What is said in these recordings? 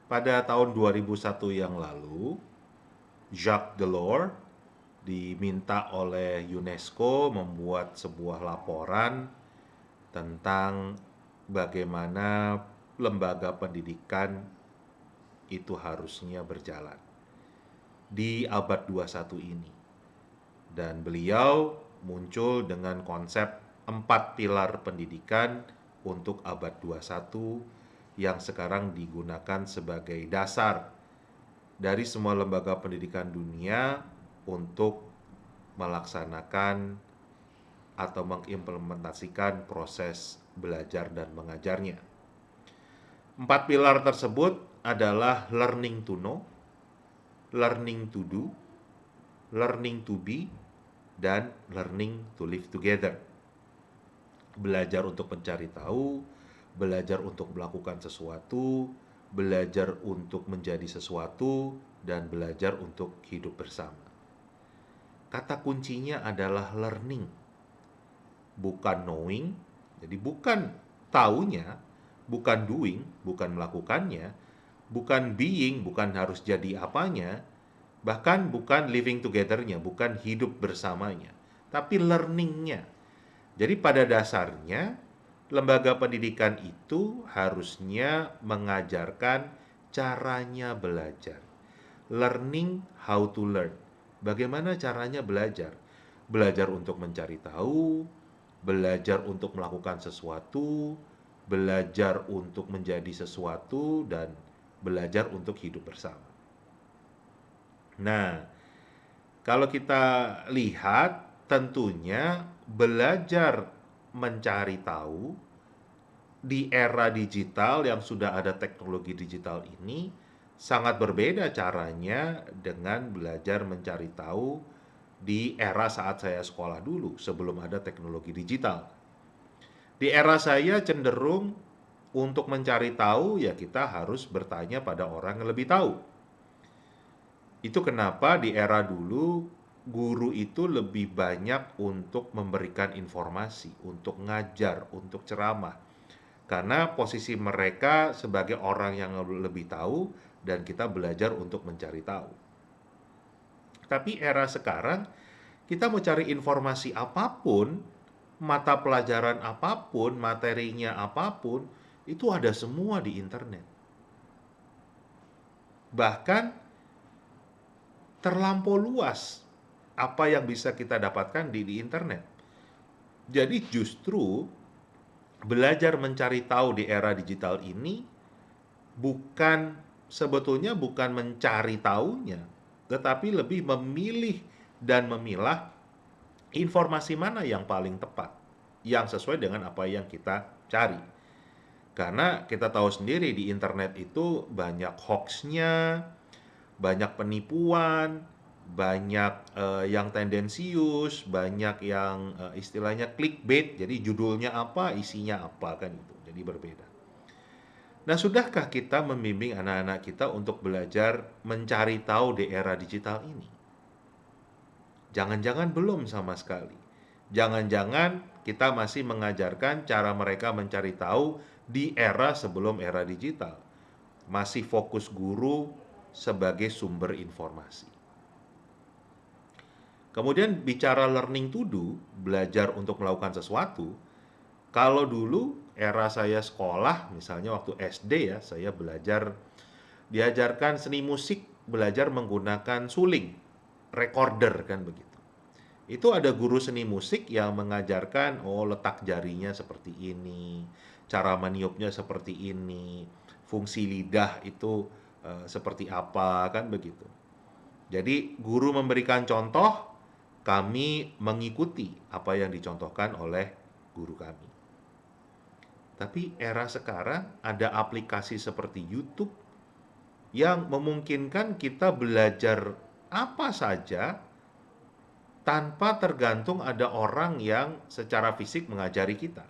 Pada tahun 2001 yang lalu, Jacques Delors diminta oleh UNESCO membuat sebuah laporan tentang bagaimana lembaga pendidikan itu harusnya berjalan di abad 21 ini. Dan beliau muncul dengan konsep 4 pilar pendidikan untuk abad 21 yang sekarang digunakan sebagai dasar dari semua lembaga pendidikan dunia untuk melaksanakan atau mengimplementasikan proses belajar dan mengajarnya. 4 pilar tersebut adalah learning to know, learning to do, learning to be, dan learning to live together. Belajar untuk mencari tahu, belajar untuk melakukan sesuatu, belajar untuk menjadi sesuatu, dan belajar untuk hidup bersama. Kata kuncinya adalah learning, bukan knowing. Jadi bukan taunya, bukan doing, bukan melakukannya, bukan being, bukan harus jadi apanya, bahkan bukan living together-nya, bukan hidup bersamanya, tapi learning-nya. Jadi pada dasarnya, lembaga pendidikan itu harusnya mengajarkan caranya belajar. Learning how to learn. Bagaimana caranya belajar? Belajar untuk mencari tahu, belajar untuk melakukan sesuatu, belajar untuk menjadi sesuatu, dan belajar untuk hidup bersama. Nah, kalau kita lihat, tentunya belajar mencari tahu di era digital yang sudah ada teknologi digital ini sangat berbeda caranya dengan belajar mencari tahu di era saat saya sekolah dulu sebelum ada teknologi digital. Di era saya cenderung untuk mencari tahu ya kita harus bertanya pada orang yang lebih tahu. Itu kenapa di era dulu guru itu lebih banyak untuk memberikan informasi, untuk ngajar, untuk ceramah. Karena posisi mereka sebagai orang yang lebih tahu dan kita belajar untuk mencari tahu. Tapi era sekarang kita mau cari informasi apapun, mata pelajaran apapun, materinya apapun, itu ada semua di internet. Bahkan terlampau luas apa yang bisa kita dapatkan di internet. Jadi justru belajar mencari tahu di era digital ini bukan sebetulnya bukan mencari tahunya, tetapi lebih memilih dan memilah informasi mana yang paling tepat, yang sesuai dengan apa yang kita cari. Karena kita tahu sendiri di internet itu banyak hoax-nya, banyak penipuan, banyak yang tendensius, banyak yang istilahnya clickbait. Jadi judulnya apa, isinya apa kan itu. Jadi berbeda. Nah, sudahkah kita membimbing anak-anak kita untuk belajar mencari tahu di era digital ini? Jangan-jangan belum sama sekali. Jangan-jangan kita masih mengajarkan cara mereka mencari tahu di era sebelum era digital. Masih fokus guru sebagai sumber informasi. Kemudian bicara learning to do, belajar untuk melakukan sesuatu. Kalau dulu era saya sekolah, misalnya waktu SD ya, saya diajarkan seni musik, belajar menggunakan suling, recorder kan begitu. Itu ada guru seni musik yang mengajarkan, oh letak jarinya seperti ini, cara meniupnya seperti ini, fungsi lidah itu seperti apa kan begitu. Jadi guru memberikan contoh, kami mengikuti apa yang dicontohkan oleh guru kami. Tapi era sekarang ada aplikasi seperti YouTube yang memungkinkan kita belajar apa saja tanpa tergantung ada orang yang secara fisik mengajari kita.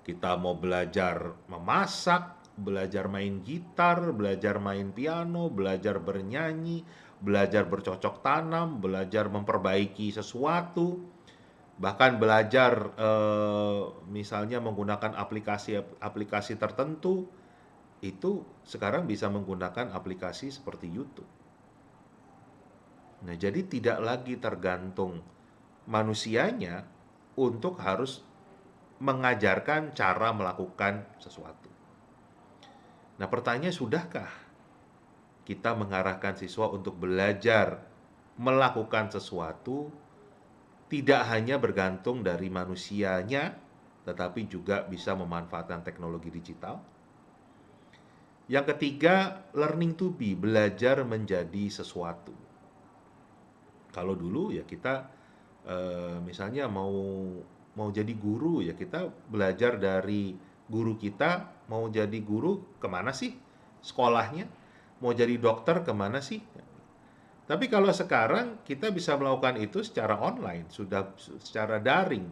Kita mau belajar memasak, belajar main gitar, belajar main piano, belajar bernyanyi, belajar bercocok tanam, belajar memperbaiki sesuatu, bahkan belajar misalnya menggunakan aplikasi-aplikasi tertentu, itu sekarang bisa menggunakan aplikasi seperti YouTube. Nah, jadi tidak lagi tergantung manusianya untuk harus mengajarkan cara melakukan sesuatu. Nah, pertanyaannya, sudahkah kita mengarahkan siswa untuk belajar melakukan sesuatu tidak hanya bergantung dari manusianya, tetapi juga bisa memanfaatkan teknologi digital? Yang ketiga, learning to be, belajar menjadi sesuatu. Kalau dulu ya kita misalnya mau jadi guru, ya kita belajar dari guru kita. Mau jadi guru kemana sih sekolahnya? Mau jadi dokter kemana sih? Tapi kalau sekarang kita bisa melakukan itu secara online, sudah secara daring.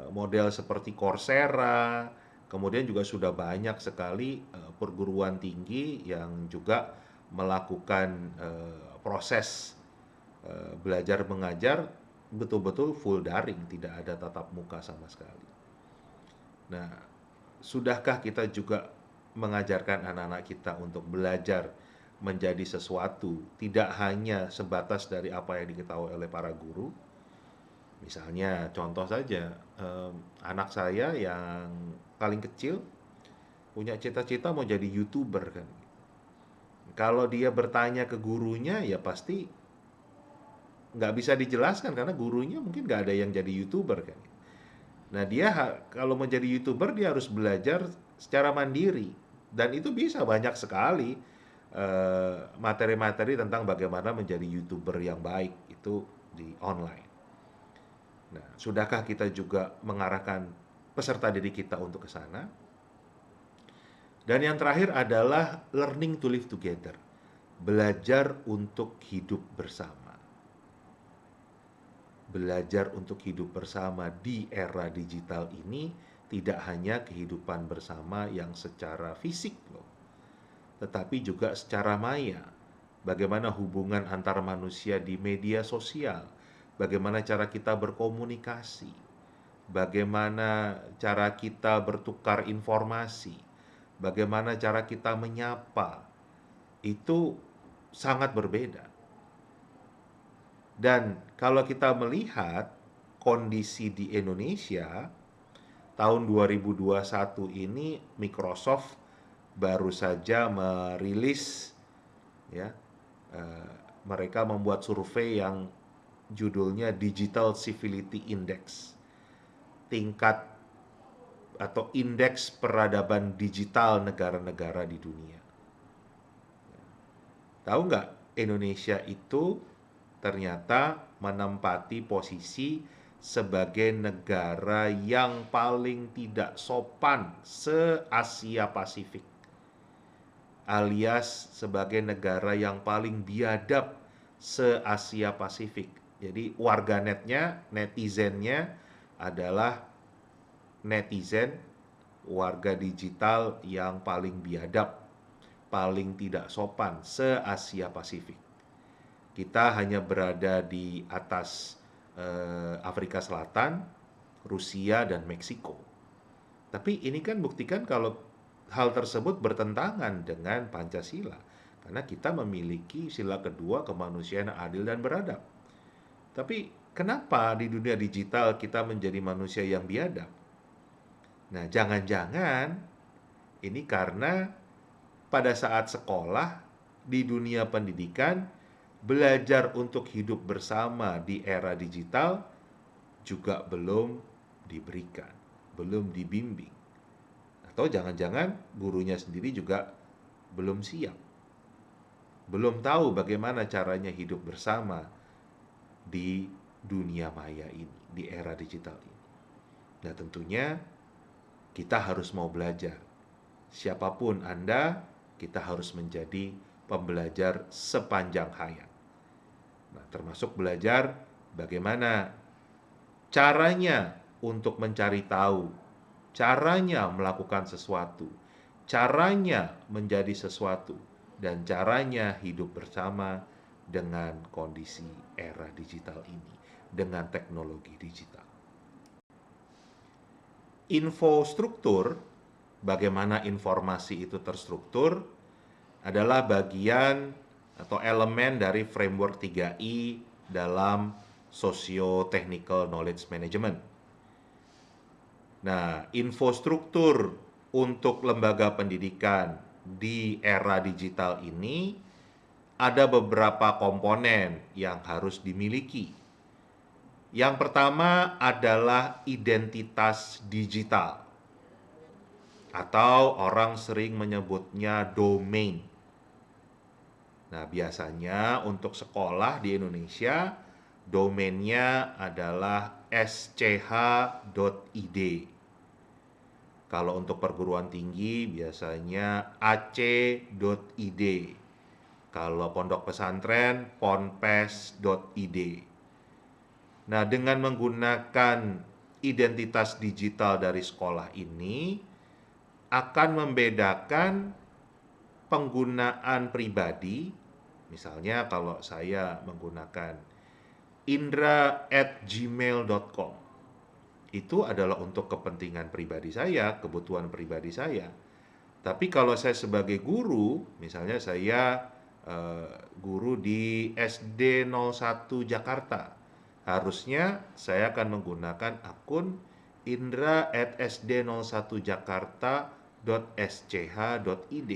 Model seperti Coursera, kemudian juga sudah banyak sekali perguruan tinggi yang juga melakukan proses belajar mengajar betul-betul full daring, tidak ada tatap muka sama sekali. Nah, sudahkah kita juga mengajarkan anak-anak kita untuk belajar menjadi sesuatu, tidak hanya sebatas dari apa yang diketahui oleh para guru? Misalnya, contoh saja, anak saya yang paling kecil punya cita-cita mau jadi YouTuber kan. Kalau dia bertanya ke gurunya, ya pasti nggak bisa dijelaskan karena gurunya mungkin nggak ada yang jadi YouTuber kan. Nah, dia kalau mau jadi YouTuber dia harus belajar secara mandiri, dan itu bisa banyak sekali materi-materi tentang bagaimana menjadi YouTuber yang baik itu di online. Nah, sudahkah kita juga mengarahkan peserta didik kita untuk ke sana? Dan yang terakhir adalah learning to live together, belajar untuk hidup bersama. Belajar untuk hidup bersama di era digital ini tidak hanya kehidupan bersama yang secara fisik loh, tetapi juga secara maya. Bagaimana hubungan antar manusia di media sosial, bagaimana cara kita berkomunikasi, bagaimana cara kita bertukar informasi, bagaimana cara kita menyapa, itu sangat berbeda. Dan kalau kita melihat kondisi di Indonesia, tahun 2021 ini Microsoft baru saja merilis, ya, mereka membuat survei yang judulnya Digital Civility Index, tingkat atau indeks peradaban digital negara-negara di dunia. Tahu nggak, Indonesia itu ternyata menempati posisi sebagai negara yang paling tidak sopan se-Asia Pasifik, alias sebagai negara yang paling biadab se-Asia Pasifik. Jadi warganetnya, netizennya adalah netizen warga digital yang paling biadab, paling tidak sopan se-Asia Pasifik. Kita hanya berada di atas Afrika Selatan, Rusia, dan Meksiko. Tapi ini kan buktikan kalau hal tersebut bertentangan dengan Pancasila. Karena kita memiliki sila kedua, kemanusiaan yang adil dan beradab. Tapi kenapa di dunia digital kita menjadi manusia yang biadab? Nah, jangan-jangan ini karena pada saat sekolah di dunia pendidikan, belajar untuk hidup bersama di era digital juga belum diberikan, belum dibimbing. Atau jangan-jangan gurunya sendiri juga belum siap, belum tahu bagaimana caranya hidup bersama di dunia maya ini, di era digital ini. Nah, tentunya kita harus mau belajar. Siapapun Anda, kita harus menjadi pembelajar sepanjang hayat. Nah, termasuk belajar bagaimana caranya untuk mencari tahu, caranya melakukan sesuatu, caranya menjadi sesuatu, dan caranya hidup bersama dengan kondisi era digital ini, dengan teknologi digital. Infrastruktur bagaimana informasi itu terstruktur adalah bagian atau elemen dari framework 3I dalam Socio-Technical Knowledge Management. Nah, infrastruktur untuk lembaga pendidikan di era digital ini ada beberapa komponen yang harus dimiliki. Yang pertama adalah identitas digital, atau orang sering menyebutnya domain. Nah, biasanya untuk sekolah di Indonesia, domainnya adalah sch.id. Kalau untuk perguruan tinggi, biasanya ac.id. Kalau pondok pesantren, ponpes.id. Nah, dengan menggunakan identitas digital dari sekolah ini, akan membedakan penggunaan pribadi. Misalnya kalau saya menggunakan indra@gmail.com, itu adalah untuk kepentingan pribadi saya, kebutuhan pribadi saya. Tapi kalau saya sebagai guru, misalnya saya guru di SD 01 Jakarta, harusnya saya akan menggunakan akun indra@sd01jakarta.sch.id.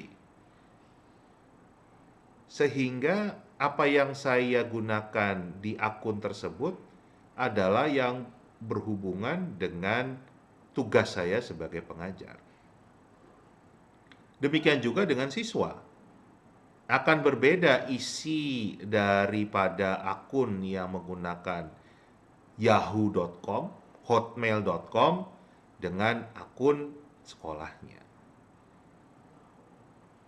Sehingga apa yang saya gunakan di akun tersebut adalah yang berhubungan dengan tugas saya sebagai pengajar. Demikian juga dengan siswa. Akan berbeda isi daripada akun yang menggunakan yahoo.com, hotmail.com dengan akun sekolahnya.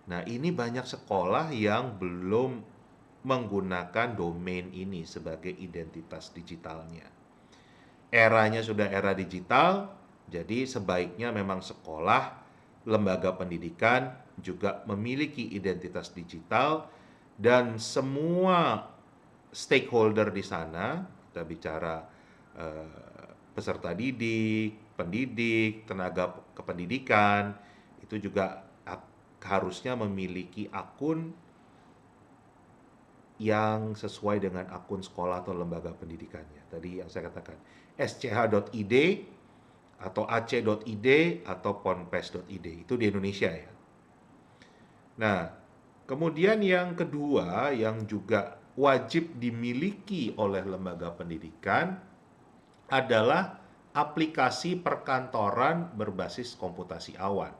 Nah, ini banyak sekolah yang belum menggunakan domain ini sebagai identitas digitalnya. Eranya sudah era digital, jadi sebaiknya memang sekolah, lembaga pendidikan juga memiliki identitas digital, dan semua stakeholder di sana, kita bicara peserta didik, pendidik, tenaga kependidikan, itu juga harusnya memiliki akun yang sesuai dengan akun sekolah atau lembaga pendidikannya. Tadi yang saya katakan, sch.id atau ac.id atau ponpes.id, itu di Indonesia ya. Nah, kemudian yang kedua yang juga wajib dimiliki oleh lembaga pendidikan adalah aplikasi perkantoran berbasis komputasi awan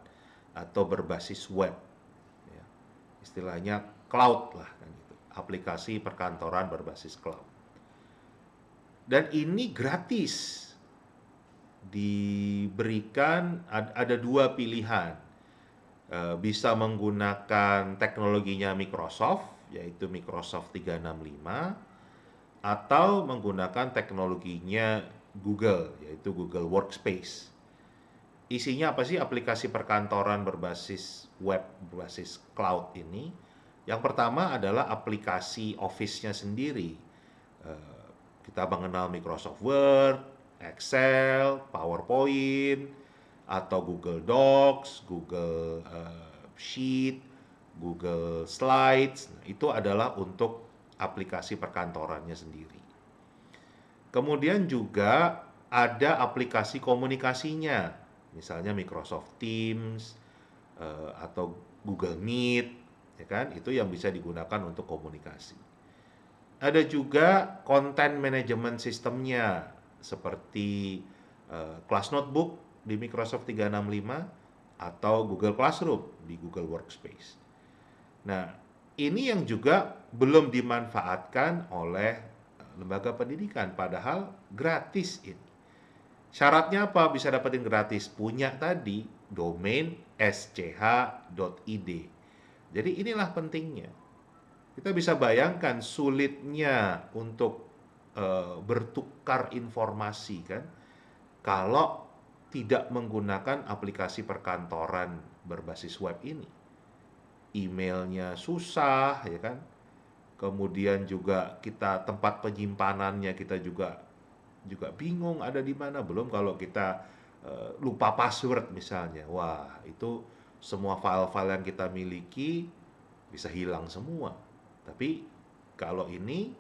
atau berbasis web. Ya, istilahnya cloud lah kan gitu. Aplikasi perkantoran berbasis cloud. Dan ini gratis. Diberikan ada dua pilihan. Bisa menggunakan teknologinya Microsoft, yaitu Microsoft 365, atau menggunakan teknologinya Google, yaitu Google Workspace. Isinya apa sih aplikasi perkantoran berbasis web, berbasis cloud ini? Yang pertama adalah aplikasi Office-nya sendiri. Kita mengenal Microsoft Word, Excel, PowerPoint, atau Google Docs, Google Sheet, Google Slides. Nah, itu adalah untuk aplikasi perkantorannya sendiri. Kemudian juga ada aplikasi komunikasinya, misalnya Microsoft Teams atau Google Meet, ya kan? Itu yang bisa digunakan untuk komunikasi. Ada juga content management sistemnya, seperti Class Notebook di Microsoft 365 atau Google Classroom di Google Workspace. Nah, ini yang juga belum dimanfaatkan oleh lembaga pendidikan, padahal gratis ini. Syaratnya apa bisa dapetin gratis? Punya tadi domain sch.id. Jadi inilah pentingnya. Kita bisa bayangkan sulitnya untuk bertukar informasi kan, kalau tidak menggunakan aplikasi perkantoran berbasis web ini. Emailnya susah ya kan. Kemudian juga kita tempat penyimpanannya kita juga bingung ada di mana. Belum kalau kita lupa password misalnya. Wah, itu semua file-file yang kita miliki bisa hilang semua. Tapi kalau ini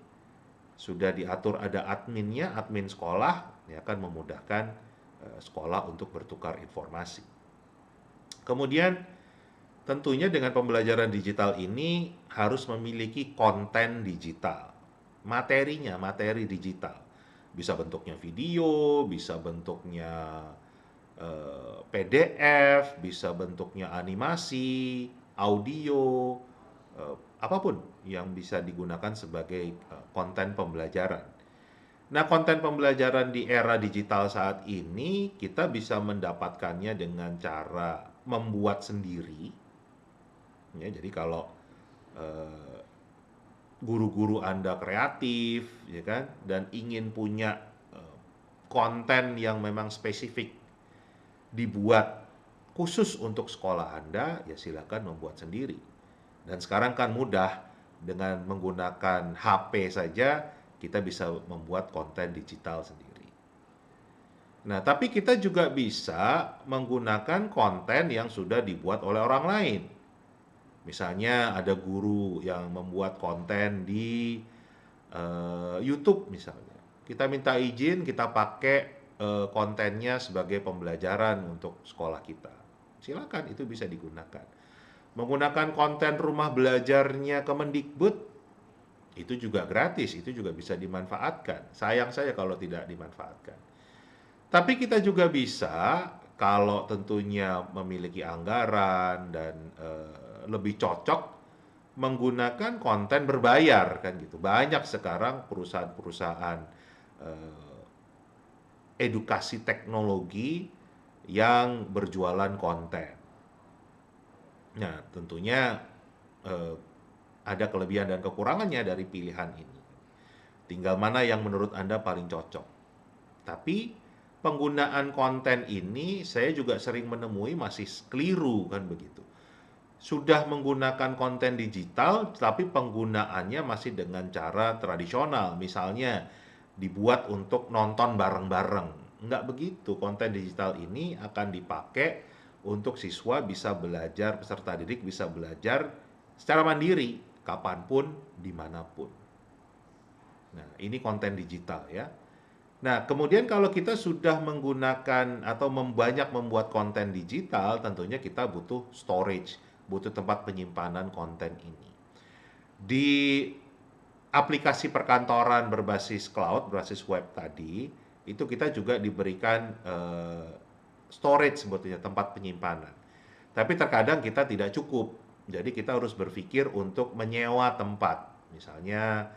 sudah diatur ada adminnya, admin sekolah, ini akan memudahkan sekolah untuk bertukar informasi. Kemudian tentunya dengan pembelajaran digital ini harus memiliki konten digital. Materinya, materi digital. Bisa bentuknya video, bisa bentuknya PDF, bisa bentuknya animasi, audio, apapun yang bisa digunakan sebagai konten pembelajaran. Nah, konten pembelajaran di era digital saat ini kita bisa mendapatkannya dengan cara membuat sendiri. Ya, jadi kalau eh, guru-guru Anda kreatif, ya kan, dan ingin punya eh, konten yang memang spesifik dibuat khusus untuk sekolah Anda, ya silakan membuat sendiri. Dan sekarang kan mudah, dengan menggunakan HP saja kita bisa membuat konten digital sendiri. Nah, tapi kita juga bisa menggunakan konten yang sudah dibuat oleh orang lain. Misalnya ada guru yang membuat konten di YouTube misalnya. Kita minta izin, kita pakai kontennya sebagai pembelajaran untuk sekolah kita. Silakan, itu bisa digunakan. Menggunakan konten rumah belajarnya Kemendikbud, itu juga gratis, itu juga bisa dimanfaatkan. Sayang saja kalau tidak dimanfaatkan. Tapi kita juga bisa, kalau tentunya memiliki anggaran dan lebih cocok, menggunakan konten berbayar kan gitu. Banyak sekarang perusahaan-perusahaan eh, edukasi teknologi yang berjualan konten. Nah, tentunya eh, ada kelebihan dan kekurangannya dari pilihan ini. Tinggal mana yang menurut Anda paling cocok. Tapi penggunaan konten ini saya juga sering menemui masih keliru kan begitu. Sudah menggunakan konten digital tapi penggunaannya masih dengan cara tradisional. Misalnya dibuat untuk nonton bareng-bareng. Enggak begitu. Konten digital ini akan dipakai untuk siswa bisa belajar, peserta didik bisa belajar secara mandiri, kapanpun, dimanapun. Nah, ini konten digital ya. Nah, kemudian kalau kita sudah menggunakan atau banyak membuat konten digital, tentunya kita butuh storage, butuh tempat penyimpanan konten ini. Di aplikasi perkantoran berbasis cloud, berbasis web tadi, itu kita juga diberikan storage sebetulnya, tempat penyimpanan. Tapi terkadang kita tidak cukup. Jadi kita harus berpikir untuk menyewa tempat. Misalnya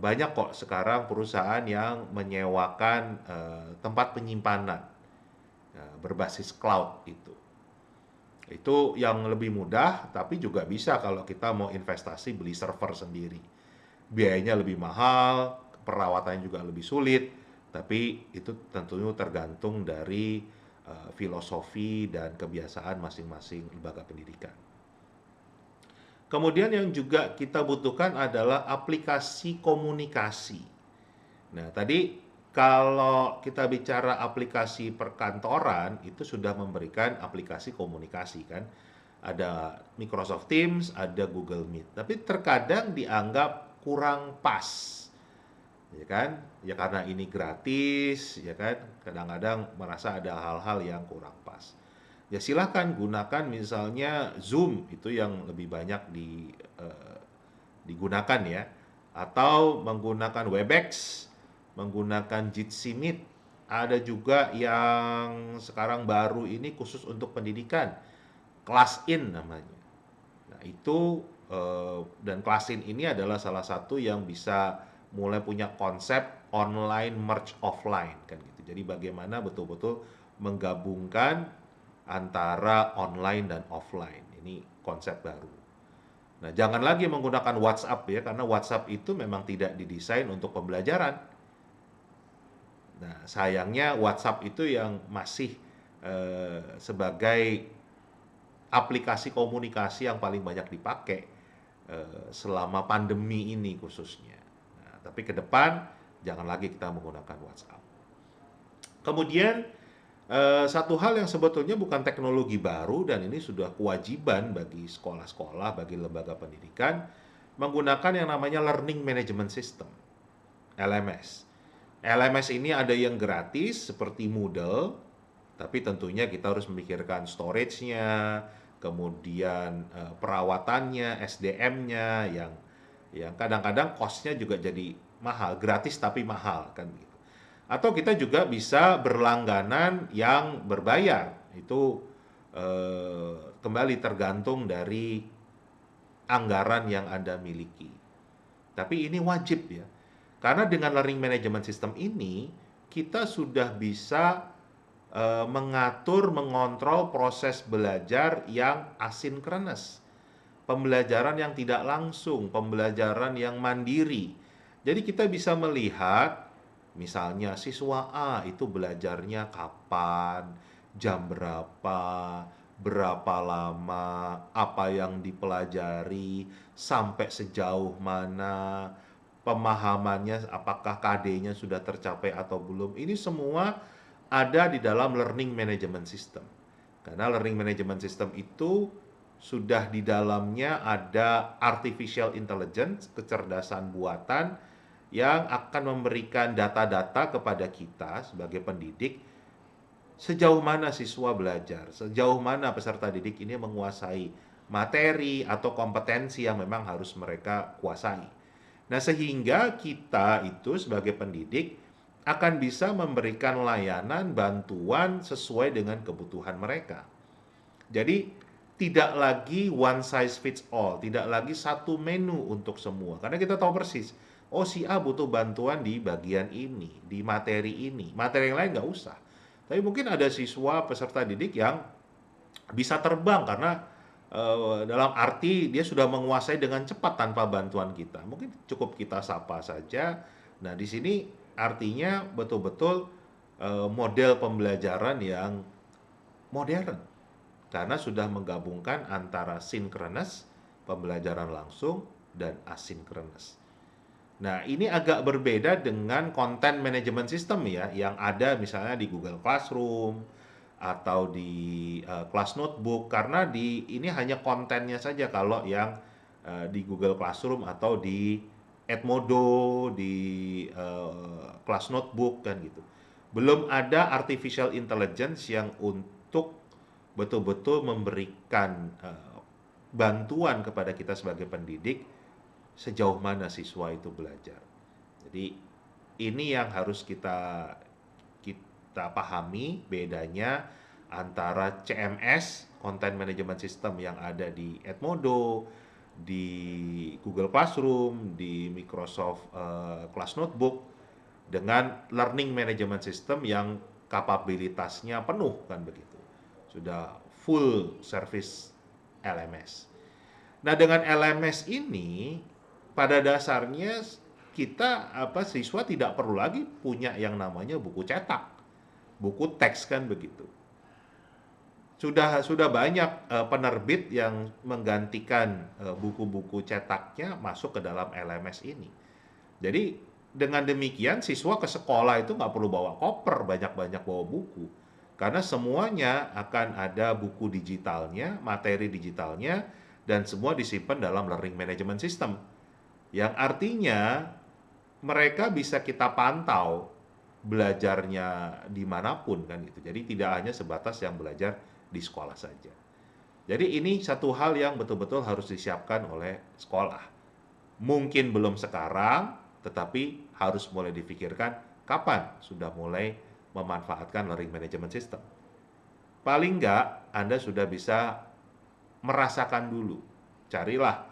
banyak kok sekarang perusahaan yang menyewakan tempat penyimpanan berbasis cloud itu. Itu yang lebih mudah, tapi juga bisa kalau kita mau investasi beli server sendiri. Biayanya lebih mahal, perawatannya juga lebih sulit, tapi itu tentunya tergantung dari filosofi dan kebiasaan masing-masing lembaga pendidikan. Kemudian yang juga kita butuhkan adalah aplikasi komunikasi. Nah, tadi kalau kita bicara aplikasi perkantoran, itu sudah memberikan aplikasi komunikasi kan. Ada Microsoft Teams, ada Google Meet. Tapi terkadang dianggap kurang pas. Ya kan? Ya karena ini gratis, ya kan? Kadang-kadang merasa ada hal-hal yang kurang pas. Ya silahkan gunakan misalnya Zoom, itu yang lebih banyak digunakan ya, atau menggunakan Webex, menggunakan Jitsi Meet. Ada juga yang sekarang baru ini khusus untuk pendidikan, ClassIn namanya. Nah itu dan ClassIn ini adalah salah satu yang bisa mulai punya konsep online merge offline kan gitu. Jadi bagaimana betul-betul menggabungkan antara online dan offline. Ini konsep baru. Nah, jangan lagi menggunakan WhatsApp ya, karena WhatsApp itu memang tidak didesain untuk pembelajaran. Nah, sayangnya WhatsApp itu yang masih sebagai aplikasi komunikasi yang paling banyak dipakai selama pandemi ini khususnya. Nah, tapi ke depan jangan lagi kita menggunakan WhatsApp. Kemudian Satu hal yang sebetulnya bukan teknologi baru dan ini sudah kewajiban bagi sekolah-sekolah, bagi lembaga pendidikan, menggunakan yang namanya Learning Management System, LMS. LMS ini ada yang gratis seperti Moodle, tapi tentunya kita harus memikirkan storage-nya, kemudian perawatannya, SDM-nya yang kadang-kadang cost-nya juga jadi mahal, gratis tapi mahal kan gitu. Atau kita juga bisa berlangganan yang berbayar. Itu kembali tergantung dari anggaran yang Anda miliki. Tapi ini wajib ya. Karena dengan learning management system ini kita sudah bisa mengatur, mengontrol proses belajar yang asinkronis. Pembelajaran yang tidak langsung, pembelajaran yang mandiri. Jadi kita bisa melihat misalnya siswa A itu belajarnya kapan, jam berapa, berapa lama, apa yang dipelajari, sampai sejauh mana, pemahamannya, apakah KD-nya sudah tercapai atau belum. Ini semua ada di dalam learning management system. Karena learning management system itu sudah di dalamnya ada artificial intelligence, kecerdasan buatan yang akan memberikan data-data kepada kita sebagai pendidik sejauh mana siswa belajar, sejauh mana peserta didik ini menguasai materi atau kompetensi yang memang harus mereka kuasai. Nah, sehingga kita itu sebagai pendidik akan bisa memberikan layanan bantuan sesuai dengan kebutuhan mereka. Jadi tidak lagi one size fits all, tidak lagi satu menu untuk semua. Karena kita tahu persis, oh si A butuh bantuan di bagian ini, di materi ini. Materi yang lain nggak usah. Tapi mungkin ada siswa peserta didik yang bisa terbang karena dalam arti dia sudah menguasai dengan cepat tanpa bantuan kita. Mungkin cukup kita sapa saja. Nah, di sini artinya betul-betul model pembelajaran yang modern karena sudah menggabungkan antara sinkronis, pembelajaran langsung, dan asinkronis. Nah, ini agak berbeda dengan content management system ya, yang ada misalnya di Google Classroom atau di Class Notebook, karena di ini hanya kontennya saja kalau yang di Google Classroom atau di Edmodo, di Class Notebook kan gitu. Belum ada artificial intelligence yang untuk betul-betul memberikan bantuan kepada kita sebagai pendidik sejauh mana siswa itu belajar. Jadi ini yang harus kita pahami bedanya antara CMS, Content Management System yang ada di Edmodo, di Google Classroom, di Microsoft Class Notebook, dengan Learning Management System yang kapabilitasnya penuh kan begitu. Sudah full service LMS. Nah, dengan LMS ini pada dasarnya kita siswa tidak perlu lagi punya yang namanya buku cetak, buku teks kan begitu. Sudah banyak penerbit yang menggantikan buku-buku cetaknya masuk ke dalam LMS ini. Jadi dengan demikian siswa ke sekolah itu nggak perlu bawa koper, banyak-banyak bawa buku. Karena semuanya akan ada buku digitalnya, materi digitalnya, dan semua disimpan dalam learning management system. Yang artinya mereka bisa kita pantau belajarnya dimanapun kan gitu. Jadi tidak hanya sebatas yang belajar di sekolah saja. Jadi ini satu hal yang betul-betul harus disiapkan oleh sekolah. Mungkin belum sekarang, tetapi harus mulai dipikirkan kapan sudah mulai memanfaatkan learning management system. Paling enggak Anda sudah bisa merasakan dulu. Carilah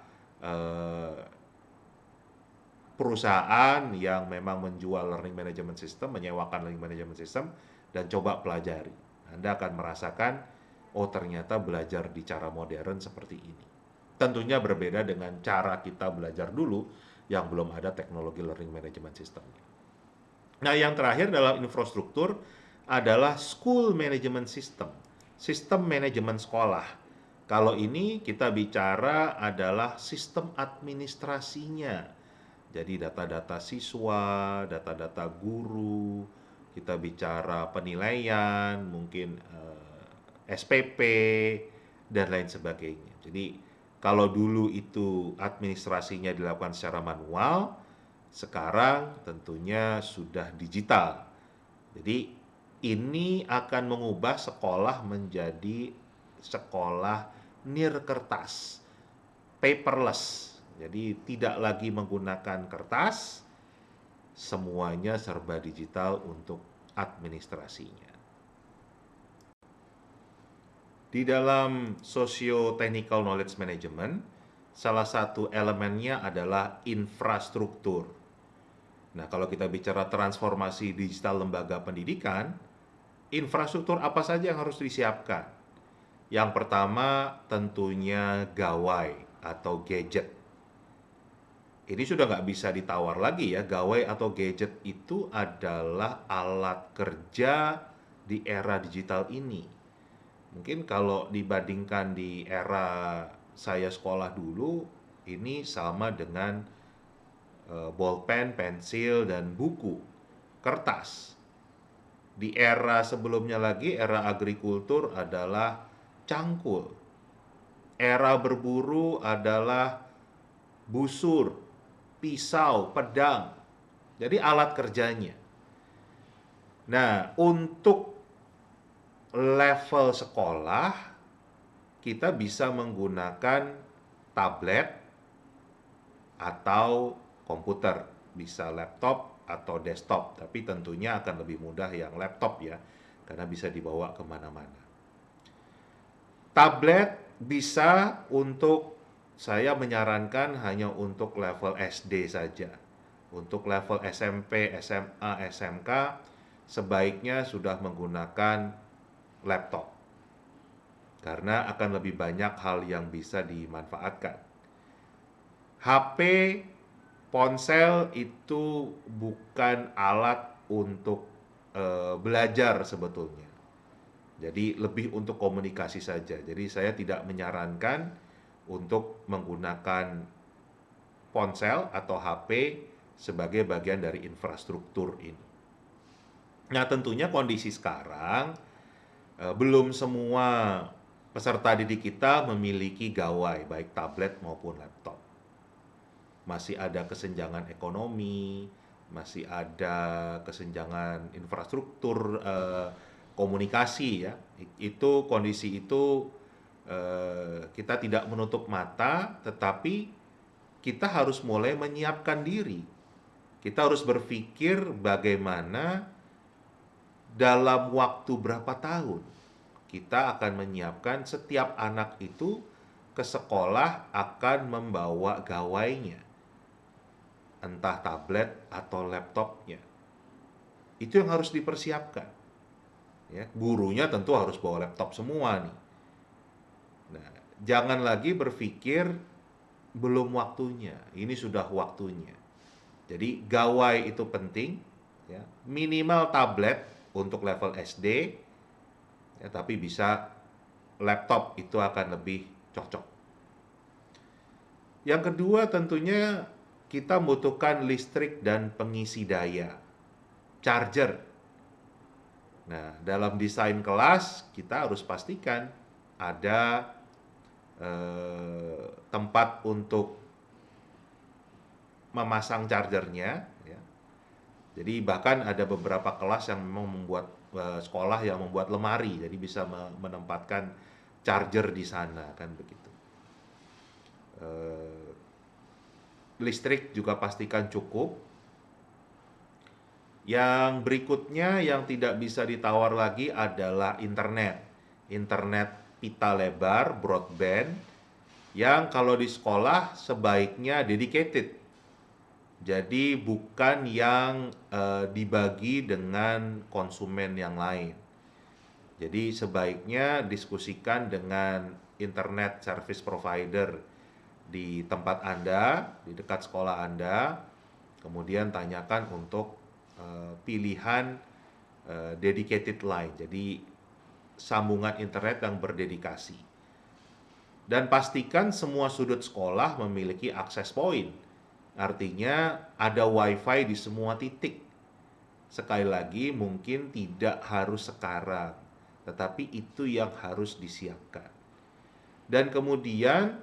perusahaan yang memang menjual learning management system, menyewakan learning management system, dan coba pelajari. Anda akan merasakan, oh ternyata belajar di cara modern seperti ini. Tentunya berbeda dengan cara kita belajar dulu yang belum ada teknologi learning management systemnya. Nah, yang terakhir dalam infrastruktur adalah school management system, sistem manajemen sekolah. Kalau ini kita bicara adalah sistem administrasinya. Jadi data-data siswa, data-data guru, kita bicara penilaian, mungkin SPP, dan lain sebagainya. Jadi kalau dulu itu administrasinya dilakukan secara manual, sekarang tentunya sudah digital. Jadi ini akan mengubah sekolah menjadi sekolah nirkertas, paperless. Jadi tidak lagi menggunakan kertas, semuanya serba digital untuk administrasinya. Di dalam socio-technical knowledge management, salah satu elemennya adalah infrastruktur. Nah, kalau kita bicara transformasi digital lembaga pendidikan, infrastruktur apa saja yang harus disiapkan? Yang pertama tentunya gawai atau gadget. Ini sudah nggak bisa ditawar lagi ya, gawai atau gadget itu adalah alat kerja di era digital ini. Mungkin kalau dibandingkan di era saya sekolah dulu, ini sama dengan bolpen, pensil, dan buku, kertas. Di era sebelumnya lagi, era agrikultur adalah cangkul. Era berburu adalah busur, pisau, pedang. Jadi alat kerjanya. Nah, untuk level sekolah, kita bisa menggunakan tablet atau komputer, bisa laptop atau desktop, tapi tentunya akan lebih mudah yang laptop ya, karena bisa dibawa kemana-mana. Tablet bisa untuk, saya menyarankan hanya untuk level SD saja. Untuk level SMP, SMA, SMK, sebaiknya sudah menggunakan laptop. Karena akan lebih banyak hal yang bisa dimanfaatkan. HP, ponsel itu bukan alat untuk belajar sebetulnya. Jadi lebih untuk komunikasi saja. Jadi saya tidak menyarankan untuk menggunakan ponsel atau HP sebagai bagian dari infrastruktur ini. Nah, tentunya kondisi sekarang belum semua peserta didik kita memiliki gawai, baik tablet maupun laptop. Masih ada kesenjangan ekonomi, masih ada kesenjangan infrastruktur komunikasi ya. Itu kondisi itu kita tidak menutup mata, tetapi kita harus mulai menyiapkan diri. Kita harus berpikir bagaimana dalam waktu berapa tahun kita akan menyiapkan setiap anak itu ke sekolah akan membawa gawainya, entah tablet atau laptopnya. Itu yang harus dipersiapkan. Ya, gurunya tentu harus bawa laptop semua nih. Nah, jangan lagi berpikir belum waktunya, ini sudah waktunya. Jadi gawai itu penting, ya. Minimal tablet untuk level SD, ya, tapi bisa laptop itu akan lebih cocok. Yang kedua tentunya kita membutuhkan listrik dan pengisi daya, charger. Nah, dalam desain kelas kita harus pastikan ada tempat untuk memasang chargernya. Ya. Jadi bahkan ada beberapa kelas yang memang membuat sekolah yang membuat lemari, jadi bisa menempatkan charger di sana, kan begitu. Listrik juga pastikan cukup. Yang berikutnya yang tidak bisa ditawar lagi adalah internet. Internet pita lebar, broadband, yang kalau di sekolah sebaiknya dedicated. Jadi bukan yang dibagi dengan konsumen yang lain. Jadi sebaiknya diskusikan dengan internet service provider di tempat Anda, di dekat sekolah Anda, kemudian tanyakan untuk pilihan dedicated line, jadi sambungan internet yang berdedikasi. Dan pastikan semua sudut sekolah memiliki akses point, artinya ada wifi di semua titik. sekali lagi mungkin tidak harus sekarang, tetapi itu yang harus disiapkan. Dan kemudian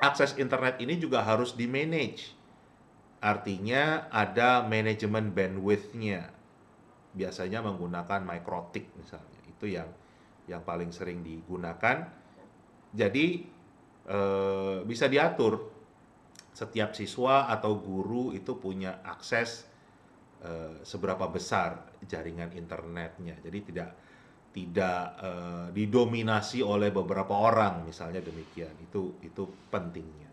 akses internet ini juga harus di-manage. Artinya ada manajemen bandwidth-nya. Biasanya menggunakan MikroTik misalnya. Itu yang paling sering digunakan. Jadi bisa diatur setiap siswa atau guru itu punya akses seberapa besar jaringan internetnya. Jadi tidak didominasi oleh beberapa orang misalnya demikian. Itu pentingnya.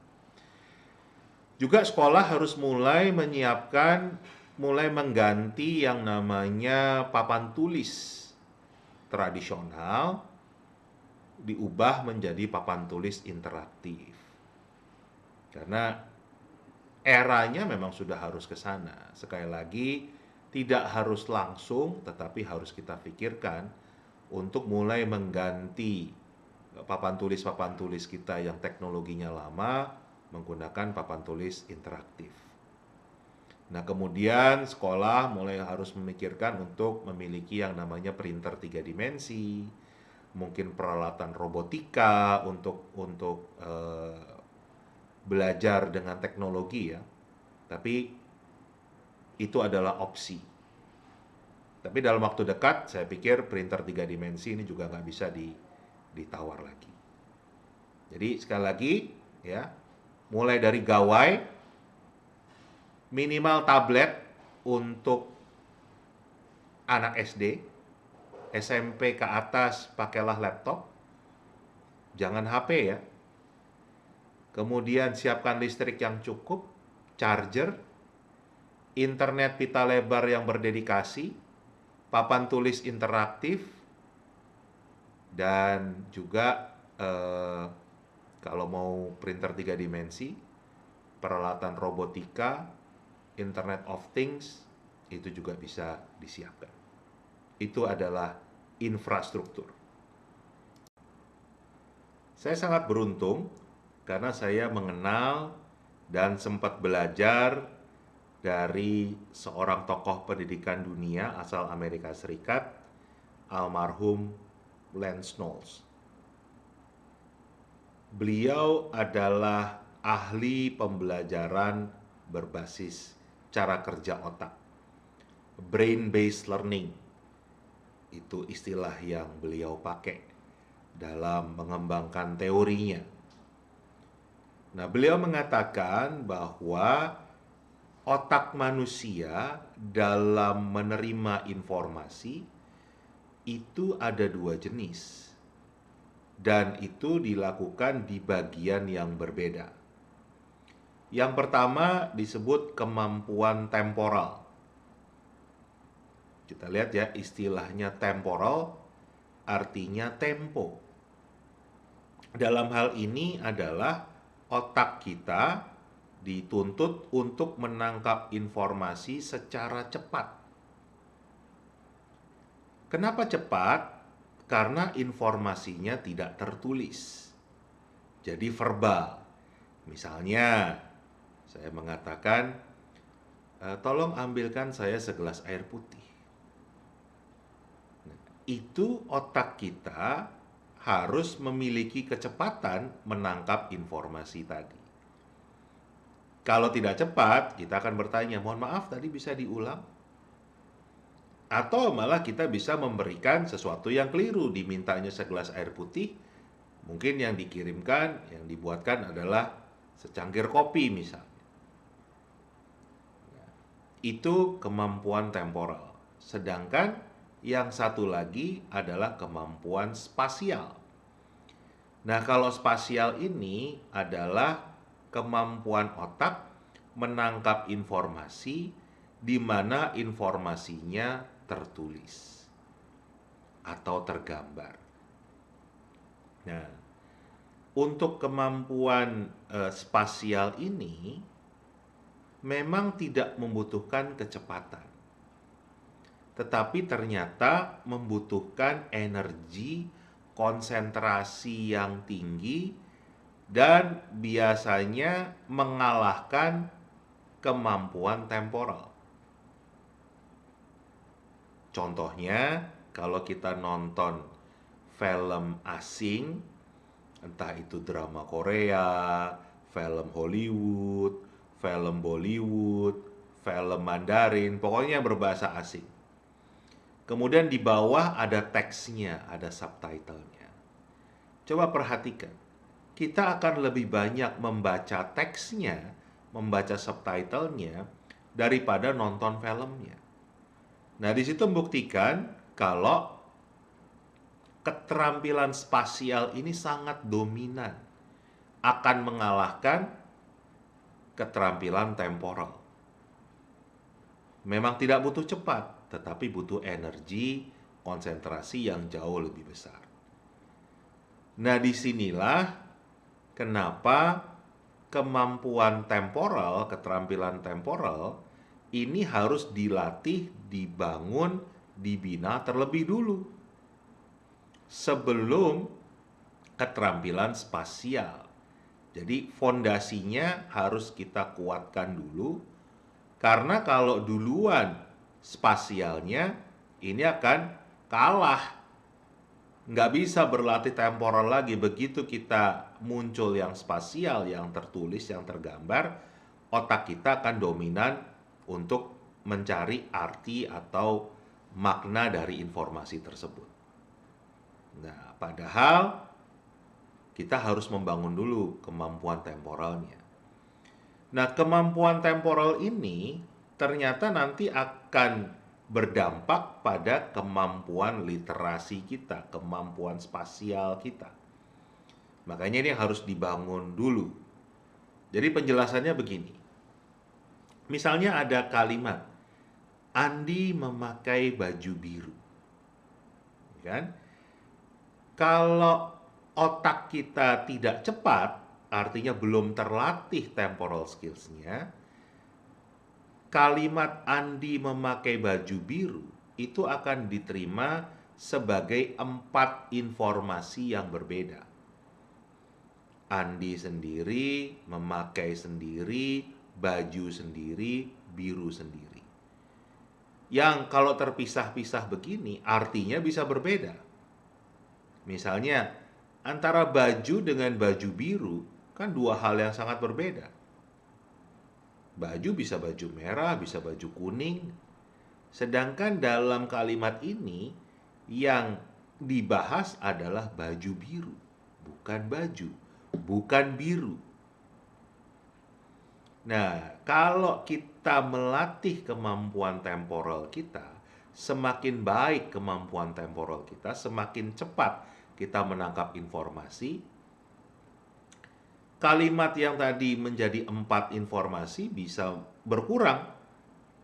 Juga sekolah harus mulai mengganti yang namanya papan tulis tradisional diubah menjadi papan tulis interaktif. Karena eranya memang sudah harus ke sana. Sekali lagi, tidak harus langsung, tetapi harus kita pikirkan untuk mulai mengganti papan tulis kita yang teknologinya lama menggunakan papan tulis interaktif. Nah, kemudian sekolah mulai harus memikirkan untuk memiliki yang namanya printer 3 dimensi, mungkin peralatan robotika untuk belajar dengan teknologi ya. Tapi itu adalah opsi. Tapi dalam waktu dekat saya pikir printer 3 dimensi ini juga nggak bisa ditawar lagi. Jadi sekali lagi ya, mulai dari gawai, minimal tablet untuk anak SD, SMP ke atas pakailah laptop, jangan HP ya. Kemudian siapkan listrik yang cukup, charger, internet pita lebar yang berdedikasi, papan tulis interaktif, dan juga kalau mau printer 3 dimensi, peralatan robotika, Internet of Things, itu juga bisa disiapkan. Itu adalah infrastruktur. Saya sangat beruntung karena saya mengenal dan sempat belajar dari seorang tokoh pendidikan dunia asal Amerika Serikat, almarhum Lance Knowles. Beliau adalah ahli pembelajaran berbasis cara kerja otak. Brain-based learning. Itu istilah yang beliau pakai dalam mengembangkan teorinya. Nah, beliau mengatakan bahwa otak manusia dalam menerima informasi itu ada 2 jenis. Dan itu dilakukan di bagian yang berbeda. Yang pertama disebut kemampuan temporal. Kita lihat ya, istilahnya temporal artinya tempo. Dalam hal ini adalah otak kita dituntut untuk menangkap informasi secara cepat. Kenapa cepat? Karena informasinya tidak tertulis. Jadi verbal. Misalnya, saya mengatakan, tolong ambilkan saya segelas air putih. Nah, itu otak kita harus memiliki kecepatan menangkap informasi tadi. Kalau tidak cepat, kita akan bertanya, mohon maaf tadi bisa diulang? Atau malah kita bisa memberikan sesuatu yang keliru, dimintanya segelas air putih, mungkin yang dikirimkan, yang dibuatkan adalah secangkir kopi misalnya. Itu kemampuan temporal. Sedangkan yang satu lagi adalah kemampuan spasial. Nah, kalau spasial ini adalah kemampuan otak menangkap informasi di mana informasinya tertulis atau tergambar. Nah, untuk kemampuan spasial ini memang tidak membutuhkan kecepatan, tetapi ternyata membutuhkan energi konsentrasi yang tinggi dan biasanya mengalahkan kemampuan temporal. Contohnya, kalau kita nonton film asing, entah itu drama Korea, film Hollywood, film Bollywood, film Mandarin, pokoknya berbahasa asing. Kemudian di bawah ada teksnya, ada subtitlenya. Coba perhatikan, kita akan lebih banyak membaca teksnya, membaca subtitlenya, daripada nonton filmnya. Nah, di situ membuktikan kalau keterampilan spasial ini sangat dominan, akan mengalahkan keterampilan temporal. Memang tidak butuh cepat, tetapi butuh energi, konsentrasi yang jauh lebih besar. Nah, disinilah kenapa kemampuan temporal, keterampilan temporal, ini harus dilatih, dibangun, dibina terlebih dulu sebelum keterampilan spasial. Jadi fondasinya harus kita kuatkan dulu, karena kalau duluan spasialnya, ini akan kalah. Nggak bisa berlatih temporal lagi. Begitu kita muncul yang spasial, yang tertulis, yang tergambar, otak kita akan dominan untuk mencari arti atau makna dari informasi tersebut. Nah, padahal kita harus membangun dulu kemampuan temporalnya. Nah, kemampuan temporal ini ternyata nanti akan berdampak pada kemampuan literasi kita, kemampuan spasial kita. Makanya ini harus dibangun dulu. Jadi penjelasannya begini. Misalnya ada kalimat, Andi memakai baju biru. Kan? Kalau otak kita tidak cepat, artinya belum terlatih temporal skills-nya, kalimat Andi memakai baju biru itu akan diterima sebagai 4 informasi yang berbeda. Andi sendiri, memakai sendiri, baju sendiri, biru sendiri. Yang kalau terpisah-pisah begini, artinya bisa berbeda. Misalnya, antara baju dengan baju biru kan dua hal yang sangat berbeda. Baju bisa baju merah, bisa baju kuning. Sedangkan dalam kalimat ini yang dibahas adalah baju biru, bukan baju, bukan biru. Nah, kalau kita melatih kemampuan temporal kita, semakin baik kemampuan temporal kita, semakin cepat kita menangkap informasi. Kalimat yang tadi menjadi 4 informasi bisa berkurang.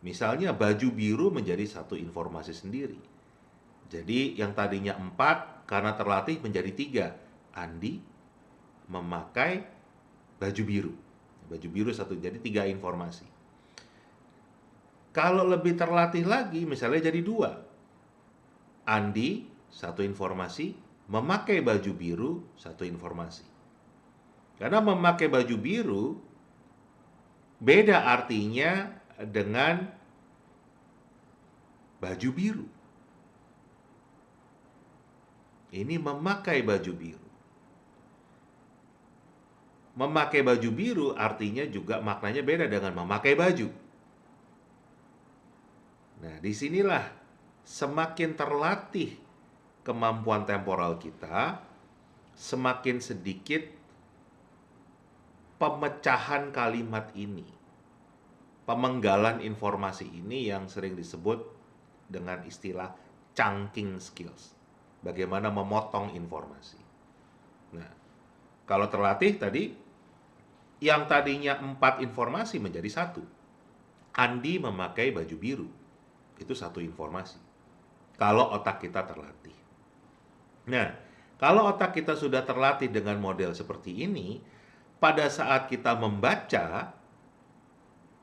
Misalnya baju biru menjadi 1 informasi sendiri. Jadi yang tadinya 4 karena terlatih menjadi 3. Andi memakai baju biru. Baju biru 1, jadi 3 informasi. Kalau lebih terlatih lagi, misalnya jadi 2. Andi 1 informasi, memakai baju biru 1 informasi. Karena memakai baju biru beda artinya dengan baju biru. Ini memakai baju biru. Memakai baju biru artinya juga maknanya beda dengan memakai baju. Nah, disinilah semakin terlatih kemampuan temporal kita, semakin sedikit pemecahan kalimat ini, pemenggalan informasi ini yang sering disebut dengan istilah chunking skills. Bagaimana memotong informasi. Nah, kalau terlatih tadi, yang tadinya 4 informasi menjadi 1. Andi memakai baju biru. Itu 1 informasi. Kalau otak kita terlatih. Nah, kalau otak kita sudah terlatih dengan model seperti ini, pada saat kita membaca,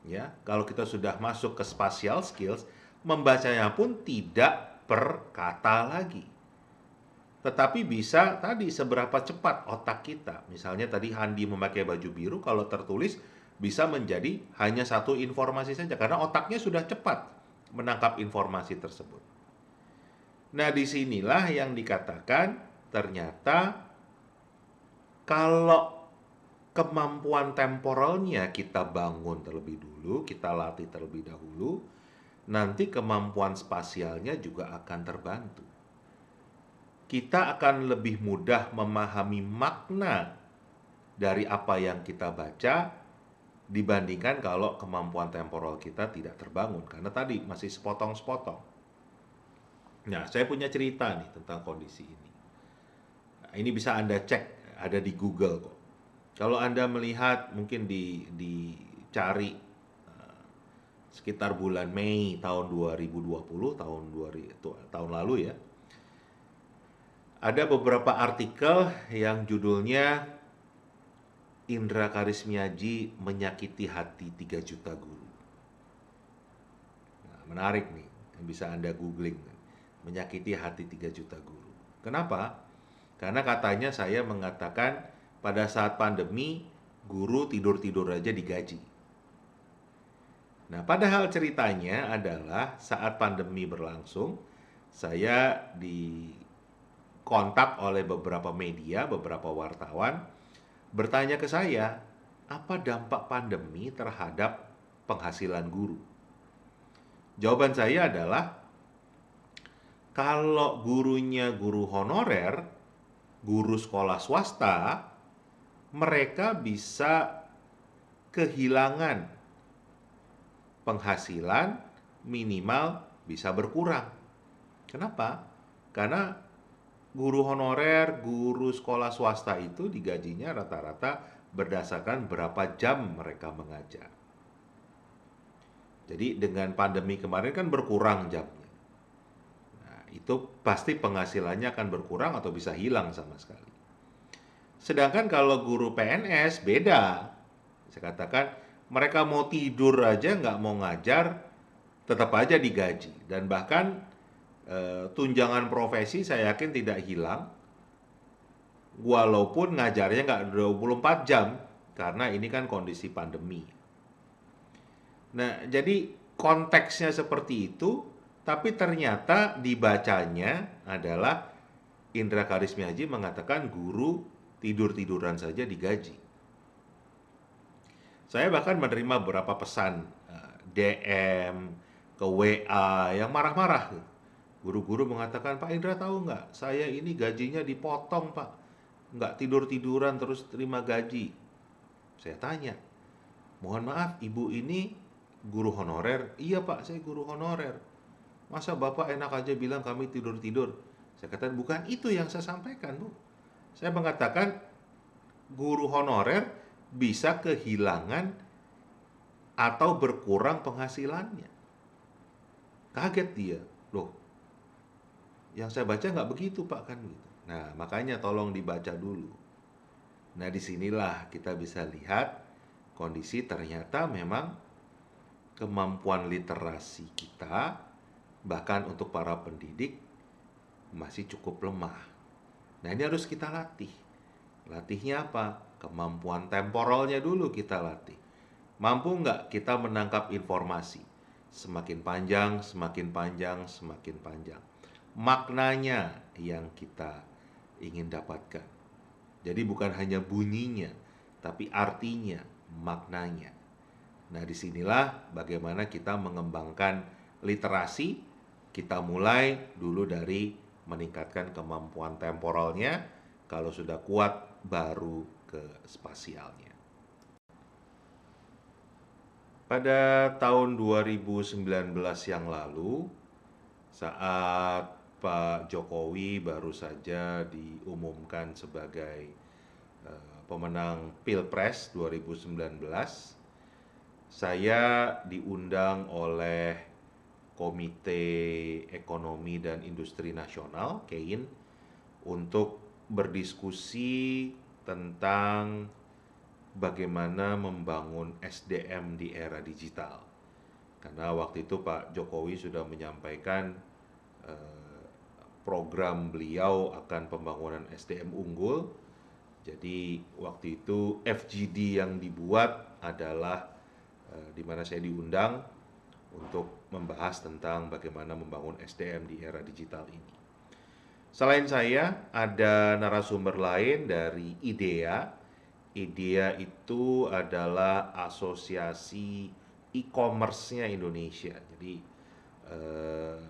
ya, kalau kita sudah masuk ke spatial skills, membacanya pun tidak per kata lagi. Tetapi bisa tadi seberapa cepat otak kita. Misalnya tadi Andi memakai baju biru, kalau tertulis bisa menjadi hanya 1 informasi saja. Karena otaknya sudah cepat menangkap informasi tersebut. Nah, disinilah yang dikatakan ternyata kalau kemampuan temporalnya kita bangun terlebih dulu, kita latih terlebih dahulu, nanti kemampuan spasialnya juga akan terbantu. Kita akan lebih mudah memahami makna dari apa yang kita baca dibandingkan kalau kemampuan temporal kita tidak terbangun, karena tadi masih sepotong-sepotong. Nah, saya punya cerita nih tentang kondisi ini. Nah, ini bisa Anda cek, ada di Google kok. Kalau Anda melihat mungkin dicari sekitar bulan Mei tahun 2020, tahun lalu ya. Ada beberapa artikel yang judulnya Indra Karismiaji menyakiti hati 3 juta guru. Nah, menarik nih, yang bisa Anda googling. Menyakiti hati 3 juta guru. Kenapa? Karena katanya saya mengatakan pada saat pandemi, guru tidur-tidur aja digaji. Nah, padahal ceritanya adalah saat pandemi berlangsung, saya dikontak oleh beberapa media, beberapa wartawan, bertanya ke saya, apa dampak pandemi terhadap penghasilan guru? Jawaban saya adalah, kalau gurunya guru honorer, guru sekolah swasta, mereka bisa kehilangan penghasilan minimal bisa berkurang. Kenapa? Karena guru honorer, guru sekolah swasta itu digajinya rata-rata berdasarkan berapa jam mereka mengajar. Jadi dengan pandemi kemarin kan berkurang jamnya. Nah, itu pasti penghasilannya akan berkurang atau bisa hilang sama sekali. Sedangkan kalau guru PNS beda. Saya katakan mereka mau tidur aja nggak mau ngajar, tetap aja digaji. Dan bahkan tunjangan profesi saya yakin tidak hilang, walaupun ngajarnya nggak 24 jam, karena ini kan kondisi pandemi. Nah, jadi konteksnya seperti itu, tapi ternyata dibacanya adalah Indra Karismiaji mengatakan guru tidur-tiduran saja digaji. Saya bahkan menerima beberapa pesan DM, ke WA yang marah-marah. Guru-guru mengatakan, Pak Indra tahu nggak, saya ini gajinya dipotong Pak, nggak tidur-tiduran terus terima gaji. Saya tanya, mohon maaf ibu ini guru honorer? Iya Pak, saya guru honorer. Masa Bapak enak aja bilang kami tidur-tidur? Saya katakan bukan itu yang saya sampaikan Bu. Saya mengatakan guru honorer bisa kehilangan atau berkurang penghasilannya. Kaget dia, loh yang saya baca nggak begitu Pak kan gitu. Nah makanya tolong dibaca dulu. Nah disinilah kita bisa lihat kondisi ternyata memang kemampuan literasi kita bahkan untuk para pendidik masih cukup lemah. Nah ini harus kita latih. Latihnya apa? Kemampuan temporalnya dulu kita latih. Mampu nggak kita menangkap informasi? Semakin panjang, semakin panjang, semakin panjang. Maknanya yang kita ingin dapatkan. Jadi bukan hanya bunyinya, tapi artinya, maknanya. Nah, disinilah bagaimana kita mengembangkan literasi. Kita mulai dulu dari meningkatkan kemampuan temporalnya. Kalau sudah kuat, baru ke spasialnya. Pada tahun 2019 yang lalu, saat Pak Jokowi baru saja diumumkan sebagai pemenang Pilpres 2019, saya diundang oleh Komite Ekonomi dan Industri Nasional, KEIN, untuk berdiskusi tentang bagaimana membangun SDM di era digital. Karena waktu itu Pak Jokowi sudah menyampaikan program beliau akan pembangunan SDM unggul. Jadi waktu itu FGD yang dibuat adalah di mana saya diundang untuk membahas tentang bagaimana membangun SDM di era digital ini. Selain saya, ada narasumber lain dari IDEA. IDEA itu adalah asosiasi e-commerce-nya Indonesia. Jadi eh,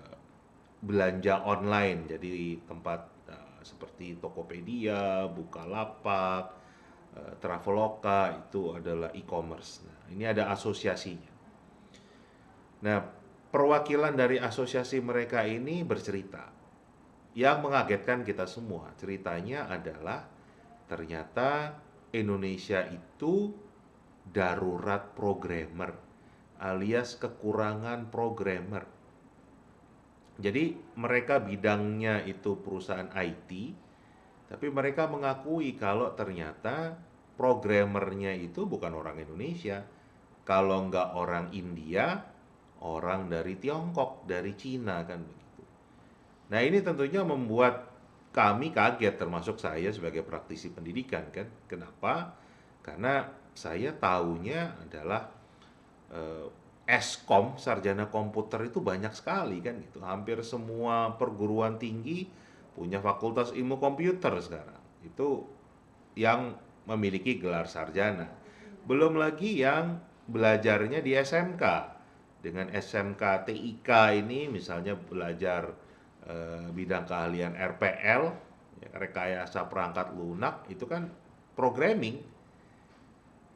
belanja online, jadi tempat seperti Tokopedia, Bukalapak, Traveloka itu adalah e-commerce. Nah, ini ada asosiasinya. Nah, perwakilan dari asosiasi mereka ini bercerita. Yang mengagetkan kita semua, ceritanya adalah ternyata Indonesia itu darurat programmer, alias kekurangan programmer. Jadi mereka bidangnya itu perusahaan IT, tapi mereka mengakui kalau ternyata programmernya itu bukan orang Indonesia. Kalau nggak orang India, orang dari Tiongkok, dari Cina kan begitu. Nah ini tentunya membuat kami kaget, termasuk saya sebagai praktisi pendidikan kan. Kenapa? Karena saya tahunya adalah eh, Eskom, sarjana komputer itu banyak sekali kan gitu. Hampir semua perguruan tinggi punya fakultas ilmu komputer sekarang. Itu yang memiliki gelar sarjana. Belum lagi yang belajarnya di SMK. Dengan SMK TIK ini misalnya belajar bidang keahlian RPL, ya, rekayasa perangkat lunak, itu kan programming.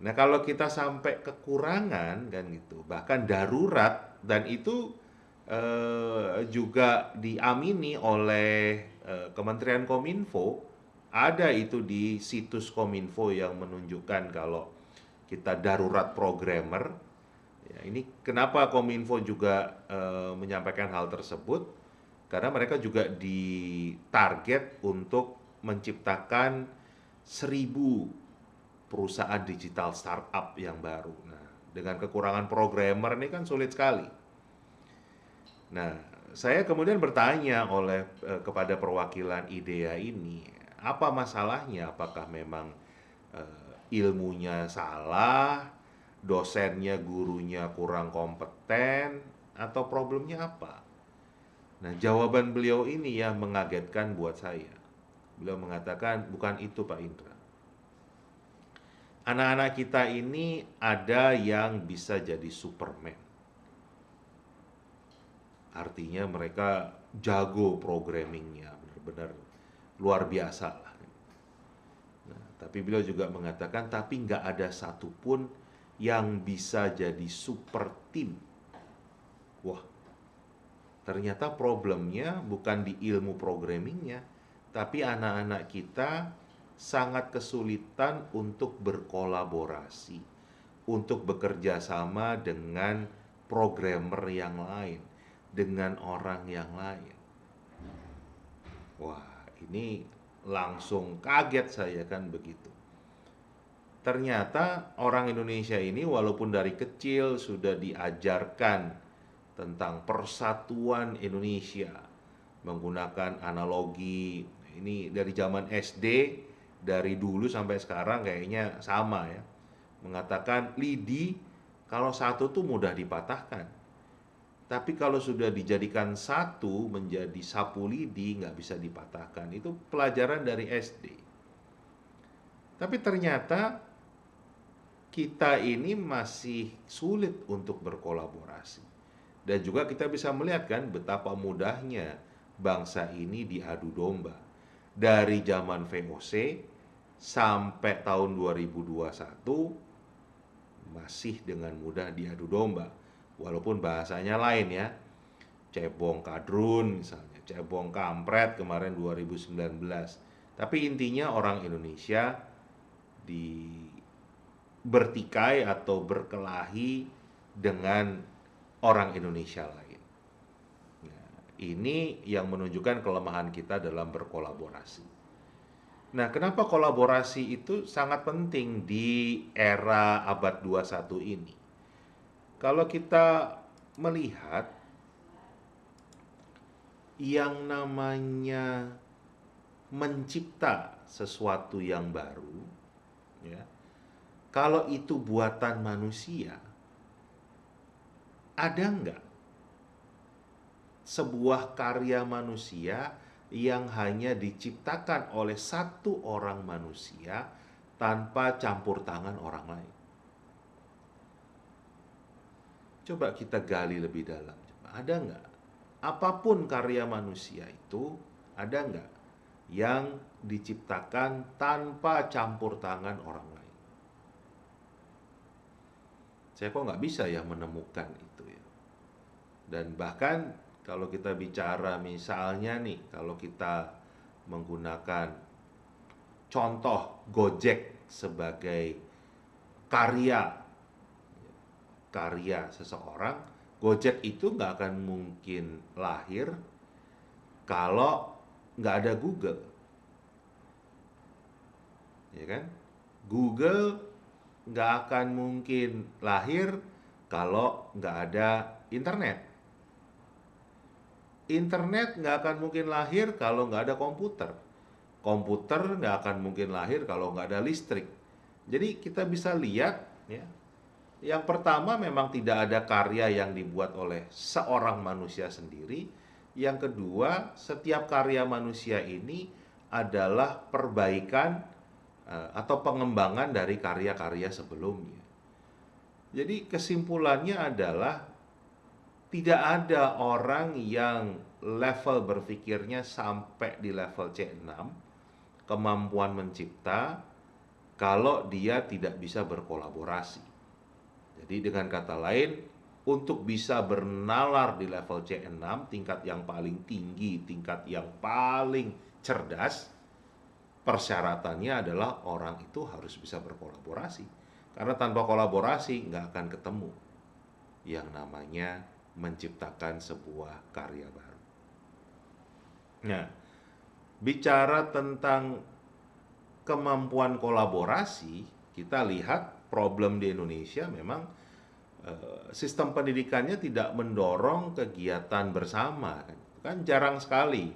Nah, kalau kita sampai kekurangan kan gitu, bahkan darurat dan itu juga diamini oleh Kementerian Kominfo, ada itu di situs Kominfo yang menunjukkan kalau kita darurat programmer. Ya, ini kenapa Kominfo juga menyampaikan hal tersebut? Karena mereka juga ditarget untuk menciptakan 1.000 perusahaan digital startup yang baru. Nah, dengan kekurangan programmer ini kan sulit sekali. Nah, saya kemudian bertanya kepada perwakilan IDEA ini, apa masalahnya? Apakah memang ilmunya salah, dosennya, gurunya kurang kompeten, atau problemnya apa? Nah, jawaban beliau ini yang mengagetkan buat saya. Beliau mengatakan, bukan itu Pak Indra. Anak-anak kita ini ada yang bisa jadi Superman. Artinya mereka jago programmingnya, benar-benar luar biasa lah. Nah, tapi beliau juga mengatakan, tapi nggak ada satupun yang bisa jadi super team. Wah, ternyata problemnya bukan di ilmu programmingnya, tapi anak-anak kita sangat kesulitan untuk berkolaborasi, untuk bekerja sama dengan programmer yang lain, dengan orang yang lain. Wah, ini langsung kaget saya kan begitu. Ternyata orang Indonesia ini walaupun dari kecil sudah diajarkan tentang persatuan Indonesia menggunakan analogi, ini dari zaman SD, dari dulu sampai sekarang kayaknya sama ya, mengatakan lidi kalau satu tuh mudah dipatahkan, tapi kalau sudah dijadikan satu menjadi sapu lidi nggak bisa dipatahkan. Itu pelajaran dari SD. Tapi ternyata kita ini masih sulit untuk berkolaborasi. Dan juga kita bisa melihat kan betapa mudahnya bangsa ini diadu domba. Dari zaman VOC sampai tahun 2021 masih dengan mudah diadu domba. Walaupun bahasanya lain ya. Cebong kadrun misalnya, cebong kampret kemarin 2019. Tapi intinya orang Indonesia di bertikai atau berkelahi dengan orang Indonesia lain. Nah, ini yang menunjukkan kelemahan kita dalam berkolaborasi. Nah, kenapa kolaborasi itu sangat penting di era abad 21 ini? Kalau kita melihat yang namanya mencipta sesuatu yang baru, ya, kalau itu buatan manusia, ada nggak sebuah karya manusia yang hanya diciptakan oleh satu orang manusia tanpa campur tangan orang lain. Coba kita gali lebih dalam. Ada nggak? Apapun karya manusia itu, ada nggak yang diciptakan tanpa campur tangan orang lain? Saya kok nggak bisa ya menemukan itu ya. Dan bahkan kalau kita bicara misalnya nih, kalau kita menggunakan contoh Gojek sebagai karya karya seseorang, Gojek itu nggak akan mungkin lahir kalau nggak ada Google, ya kan? Google nggak akan mungkin lahir kalau nggak ada internet. Internet nggak akan mungkin lahir kalau nggak ada komputer. Komputer nggak akan mungkin lahir kalau nggak ada listrik. Jadi kita bisa lihat, ya, yang pertama memang tidak ada karya yang dibuat oleh seorang manusia sendiri. Yang kedua, setiap karya manusia ini adalah perbaikan atau pengembangan dari karya-karya sebelumnya. Jadi kesimpulannya adalah tidak ada orang yang level berpikirnya sampai di level C6, kemampuan mencipta, kalau dia tidak bisa berkolaborasi. Jadi dengan kata lain, untuk bisa bernalar di level C6, tingkat yang paling tinggi, tingkat yang paling cerdas, persyaratannya adalah orang itu harus bisa berkolaborasi. Karena tanpa kolaborasi nggak akan ketemu yang namanya menciptakan sebuah karya baru. Nah, bicara tentang kemampuan kolaborasi, kita lihat problem di Indonesia memang sistem pendidikannya tidak mendorong kegiatan bersama. Kan jarang sekali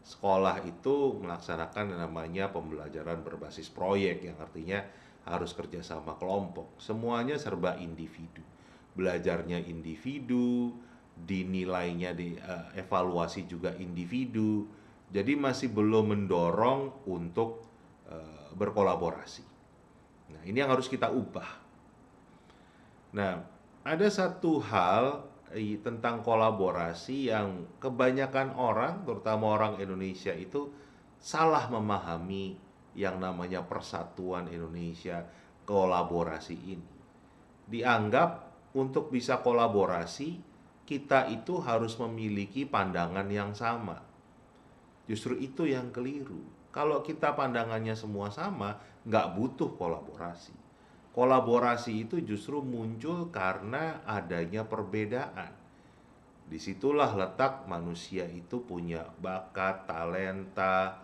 sekolah itu melaksanakan yang namanya pembelajaran berbasis proyek, yang artinya harus kerjasama kelompok. Semuanya serba individu. Belajarnya individu, dinilainya di evaluasi juga individu. Jadi masih belum mendorong untuk berkolaborasi. Nah, ini yang harus kita ubah. Nah, ada satu hal tentang kolaborasi yang kebanyakan orang, terutama orang Indonesia, itu salah memahami yang namanya persatuan Indonesia, kolaborasi ini. Dianggap untuk bisa kolaborasi, kita itu harus memiliki pandangan yang sama. Justru itu yang keliru. Kalau kita pandangannya semua sama, nggak butuh kolaborasi. Kolaborasi itu justru muncul karena adanya perbedaan. Disitulah letak manusia itu punya bakat, talenta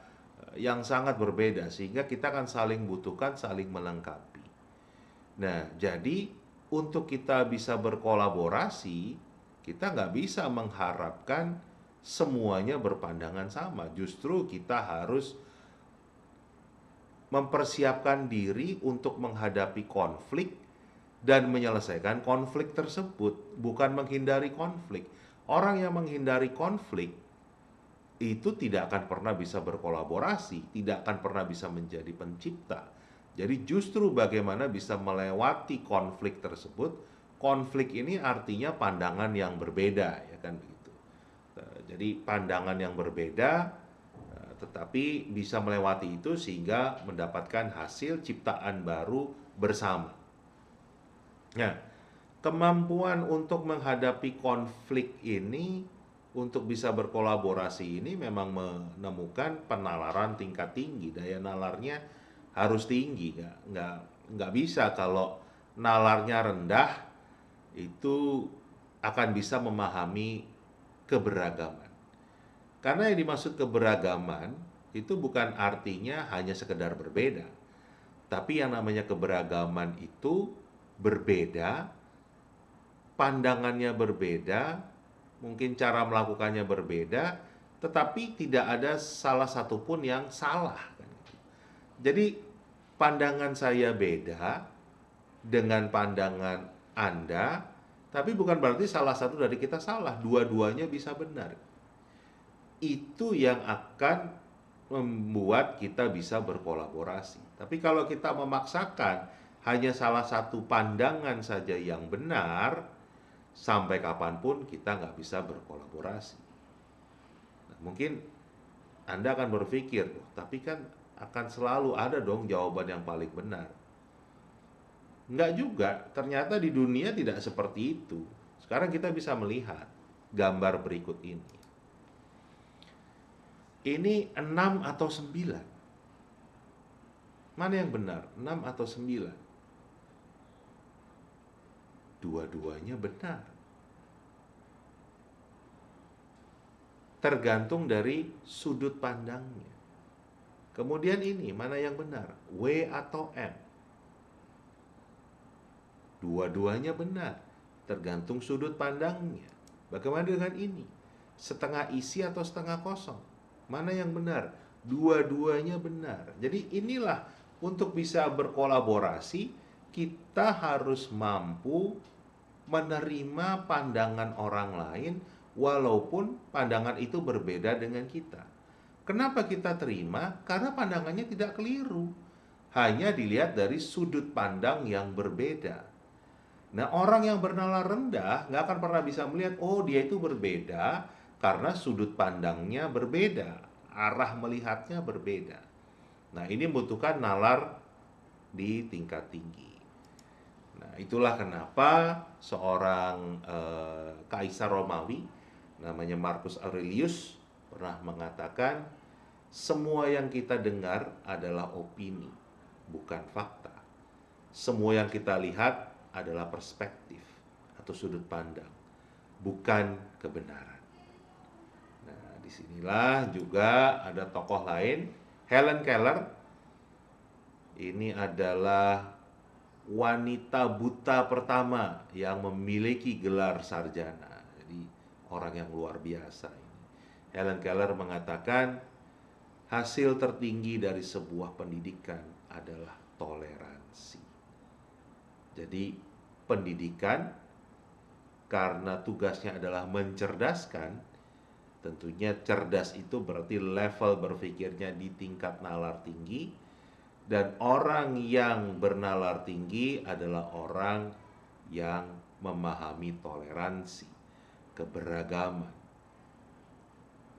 yang sangat berbeda, sehingga kita akan saling butuhkan, saling melengkapi. Nah, jadi untuk kita bisa berkolaborasi, kita nggak bisa mengharapkan semuanya berpandangan sama. Justru kita harus mempersiapkan diri untuk menghadapi konflik dan menyelesaikan konflik tersebut, bukan menghindari konflik. Orang yang menghindari konflik itu tidak akan pernah bisa berkolaborasi, tidak akan pernah bisa menjadi pencipta. Jadi justru bagaimana bisa melewati konflik tersebut. Konflik ini artinya pandangan yang berbeda, ya kan begitu. Jadi pandangan yang berbeda, tetapi bisa melewati itu sehingga mendapatkan hasil ciptaan baru bersama. Nah, kemampuan untuk menghadapi konflik ini, untuk bisa berkolaborasi ini memang menemukan penalaran tingkat tinggi. Daya nalarnya harus tinggi, nggak bisa kalau nalarnya rendah itu akan bisa memahami keberagaman. Karena yang dimaksud keberagaman itu bukan artinya hanya sekedar berbeda. Tapi yang namanya keberagaman itu berbeda, pandangannya berbeda, mungkin cara melakukannya berbeda, tetapi tidak ada salah satu pun yang salah. Jadi pandangan saya beda dengan pandangan Anda, tapi bukan berarti salah satu dari kita salah, dua-duanya bisa benar. itu yang akan membuat kita bisa berkolaborasi. Tapi kalau kita memaksakan hanya salah satu pandangan saja yang benar, sampai kapanpun kita nggak bisa berkolaborasi. Nah, mungkin Anda akan berpikir, "Loh, tapi kan akan selalu ada dong jawaban yang paling benar." Nggak juga, ternyata di dunia tidak seperti itu. Sekarang kita bisa melihat gambar berikut ini. Ini 6 atau 9? Mana yang benar? 6 atau 9? Dua-duanya benar. Tergantung dari sudut pandangnya. Kemudian ini, mana yang benar? W atau M? Dua-duanya benar, tergantung sudut pandangnya. Bagaimana dengan ini? Setengah isi atau setengah kosong? Mana yang benar? Dua-duanya benar. Jadi inilah, untuk bisa berkolaborasi, kita harus mampu menerima pandangan orang lain walaupun pandangan itu berbeda dengan kita. Kenapa kita terima? Karena pandangannya tidak keliru. Hanya dilihat dari sudut pandang yang berbeda. Nah, orang yang bernalar rendah nggak akan pernah bisa melihat, oh dia itu berbeda karena sudut pandangnya berbeda, arah melihatnya berbeda. Nah, ini membutuhkan nalar di tingkat tinggi. Nah, itulah kenapa seorang kaisar Romawi namanya Marcus Aurelius pernah mengatakan, semua yang kita dengar adalah opini, bukan fakta. Semua yang kita lihat adalah perspektif atau sudut pandang, bukan kebenaran. Nah, disinilah juga ada tokoh lain, Helen Keller. Ini adalah wanita buta pertama yang memiliki gelar sarjana. Jadi orang yang luar biasa ini. Helen Keller mengatakan, hasil tertinggi dari sebuah pendidikan adalah toleransi. Jadi pendidikan, karena tugasnya adalah mencerdaskan, tentunya cerdas itu berarti level berpikirnya di tingkat nalar tinggi, dan orang yang bernalar tinggi adalah orang yang memahami toleransi, keberagaman,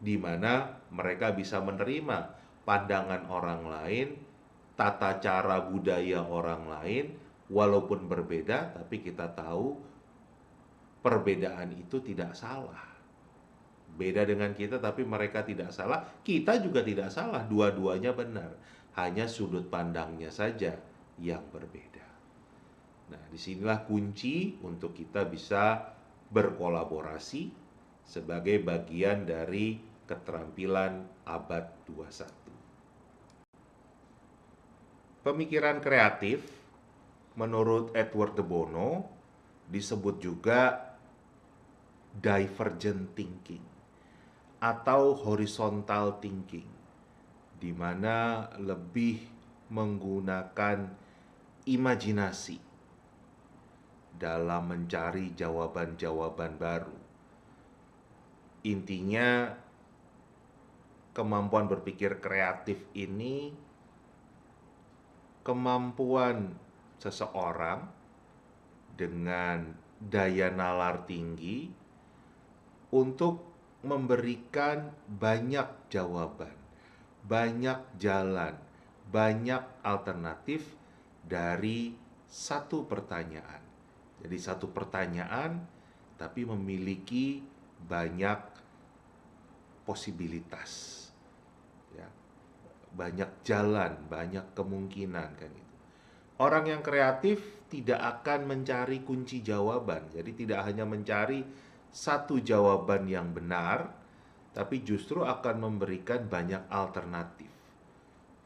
di mana mereka bisa menerima pandangan orang lain, tata cara budaya orang lain, walaupun berbeda, tapi kita tahu perbedaan itu tidak salah. Beda dengan kita, tapi mereka tidak salah, kita juga tidak salah, dua-duanya benar. Hanya sudut pandangnya saja yang berbeda. Nah, disinilah kunci untuk kita bisa berkolaborasi sebagai bagian dari keterampilan abad 21. Pemikiran kreatif menurut Edward de Bono disebut juga divergent thinking atau horizontal thinking, di mana lebih menggunakan imajinasi dalam mencari jawaban-jawaban baru. Intinya, kemampuan berpikir kreatif ini kemampuan seseorang dengan daya nalar tinggi untuk memberikan banyak jawaban, banyak jalan, banyak alternatif dari satu pertanyaan. Jadi satu pertanyaan tapi memiliki banyak posibilitas, ya, banyak jalan, banyak kemungkinan, kan itu. Orang yang kreatif tidak akan mencari kunci jawaban, jadi tidak hanya mencari satu jawaban yang benar, tapi justru akan memberikan banyak alternatif.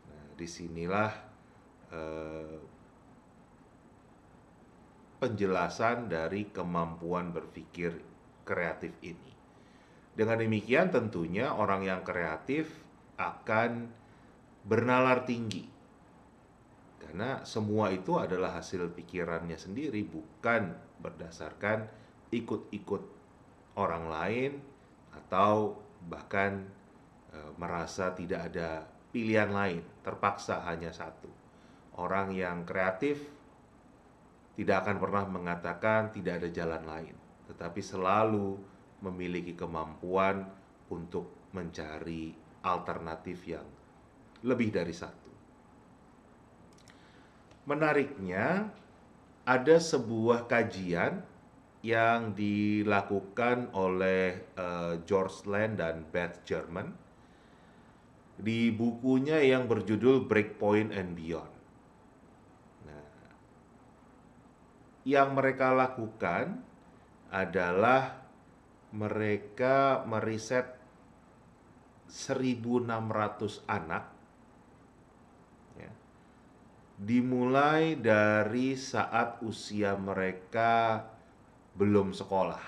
Nah, disinilah penjelasan dari kemampuan berpikir kreatif ini. Dengan demikian tentunya orang yang kreatif akan bernalar tinggi, karena semua itu adalah hasil pikirannya sendiri, bukan berdasarkan ikut-ikut orang lain atau bahkan merasa tidak ada pilihan lain, terpaksa hanya satu. Orang yang kreatif tidak akan pernah mengatakan tidak ada jalan lain, tetapi selalu memiliki kemampuan untuk mencari alternatif yang lebih dari satu. Menariknya, ada sebuah kajian yang dilakukan oleh George Land dan Beth German di bukunya yang berjudul Breakpoint and Beyond. Nah, yang mereka lakukan adalah mereka meriset 1.600 anak, ya, dimulai dari saat usia mereka belum sekolah.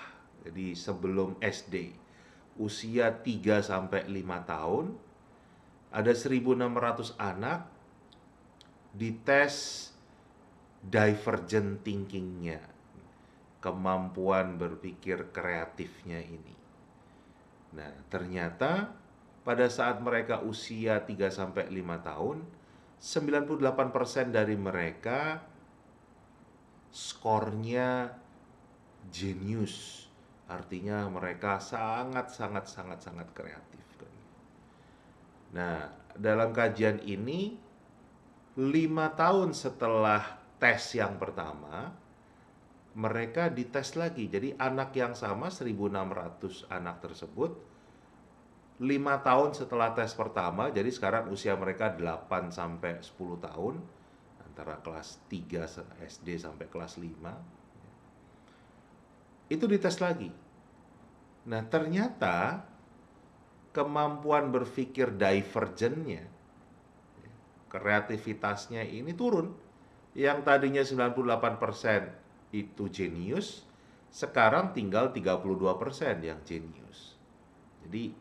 Jadi sebelum SD, usia 3 sampai 5 tahun, ada 1.600 anak dites divergent thinking-nya, kemampuan berpikir kreatifnya ini. Nah, ternyata pada saat mereka usia 3 sampai 5 tahun, 98% dari mereka skornya jenius. Artinya mereka sangat kreatif. Nah, dalam kajian ini 5 tahun setelah tes yang pertama, mereka dites lagi. Jadi anak yang sama, 1.600 anak tersebut, 5 tahun setelah tes pertama, jadi sekarang usia mereka 8 sampai 10 tahun, antara kelas 3 SD sampai kelas 5, itu dites lagi. Nah, ternyata kemampuan berpikir divergennya, kreativitasnya ini turun. Yang tadinya 98% itu jenius, sekarang tinggal 32% yang jenius. Jadi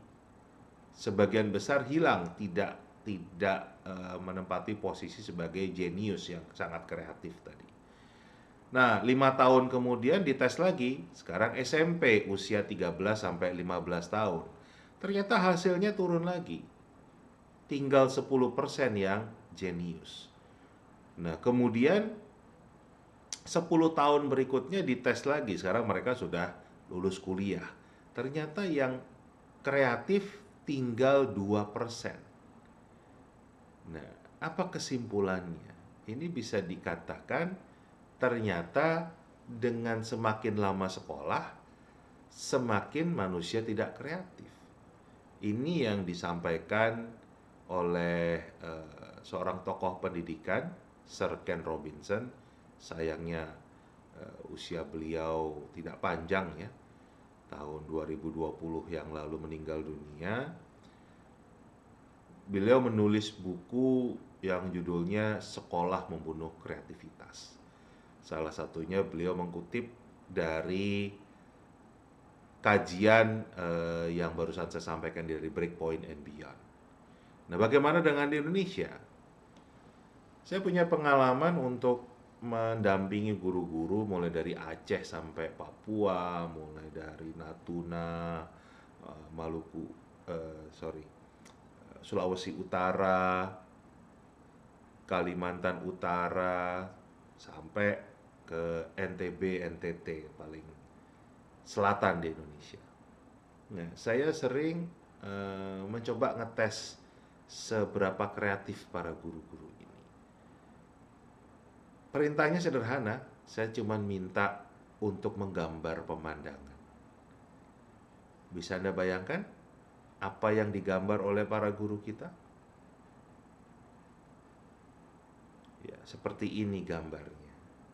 sebagian besar hilang, tidak menempati posisi sebagai jenius yang sangat kreatif tadi. Nah, 5 tahun kemudian dites lagi, sekarang SMP usia 13 sampai 15 tahun. Ternyata hasilnya turun lagi. Tinggal 10% yang jenius. Nah, kemudian 10 tahun berikutnya dites lagi. Sekarang mereka sudah lulus kuliah. Ternyata yang kreatif tinggal 2%. Nah, apa kesimpulannya? Ini bisa dikatakan ternyata dengan semakin lama sekolah, semakin manusia tidak kreatif. Ini yang disampaikan oleh seorang tokoh pendidikan, Sir Ken Robinson. Sayangnya usia beliau tidak panjang ya. Tahun 2020 yang lalu meninggal dunia. Beliau menulis buku yang judulnya Sekolah Membunuh Kreativitas. Salah satunya beliau mengutip dari kajian yang barusan saya sampaikan dari Breakpoint and Beyond. Nah, bagaimana dengan di Indonesia? Saya punya pengalaman untuk mendampingi guru-guru mulai dari Aceh sampai Papua, mulai dari Natuna, Maluku, Sulawesi Utara, Kalimantan Utara, sampai ke NTB, NTT paling selatan di Indonesia. Nah, saya sering mencoba ngetes seberapa kreatif para guru-guru ini. Perintahnya sederhana, saya cuma minta untuk menggambar pemandangan. Bisa Anda bayangkan apa yang digambar oleh para guru kita? Ya, seperti ini gambarnya.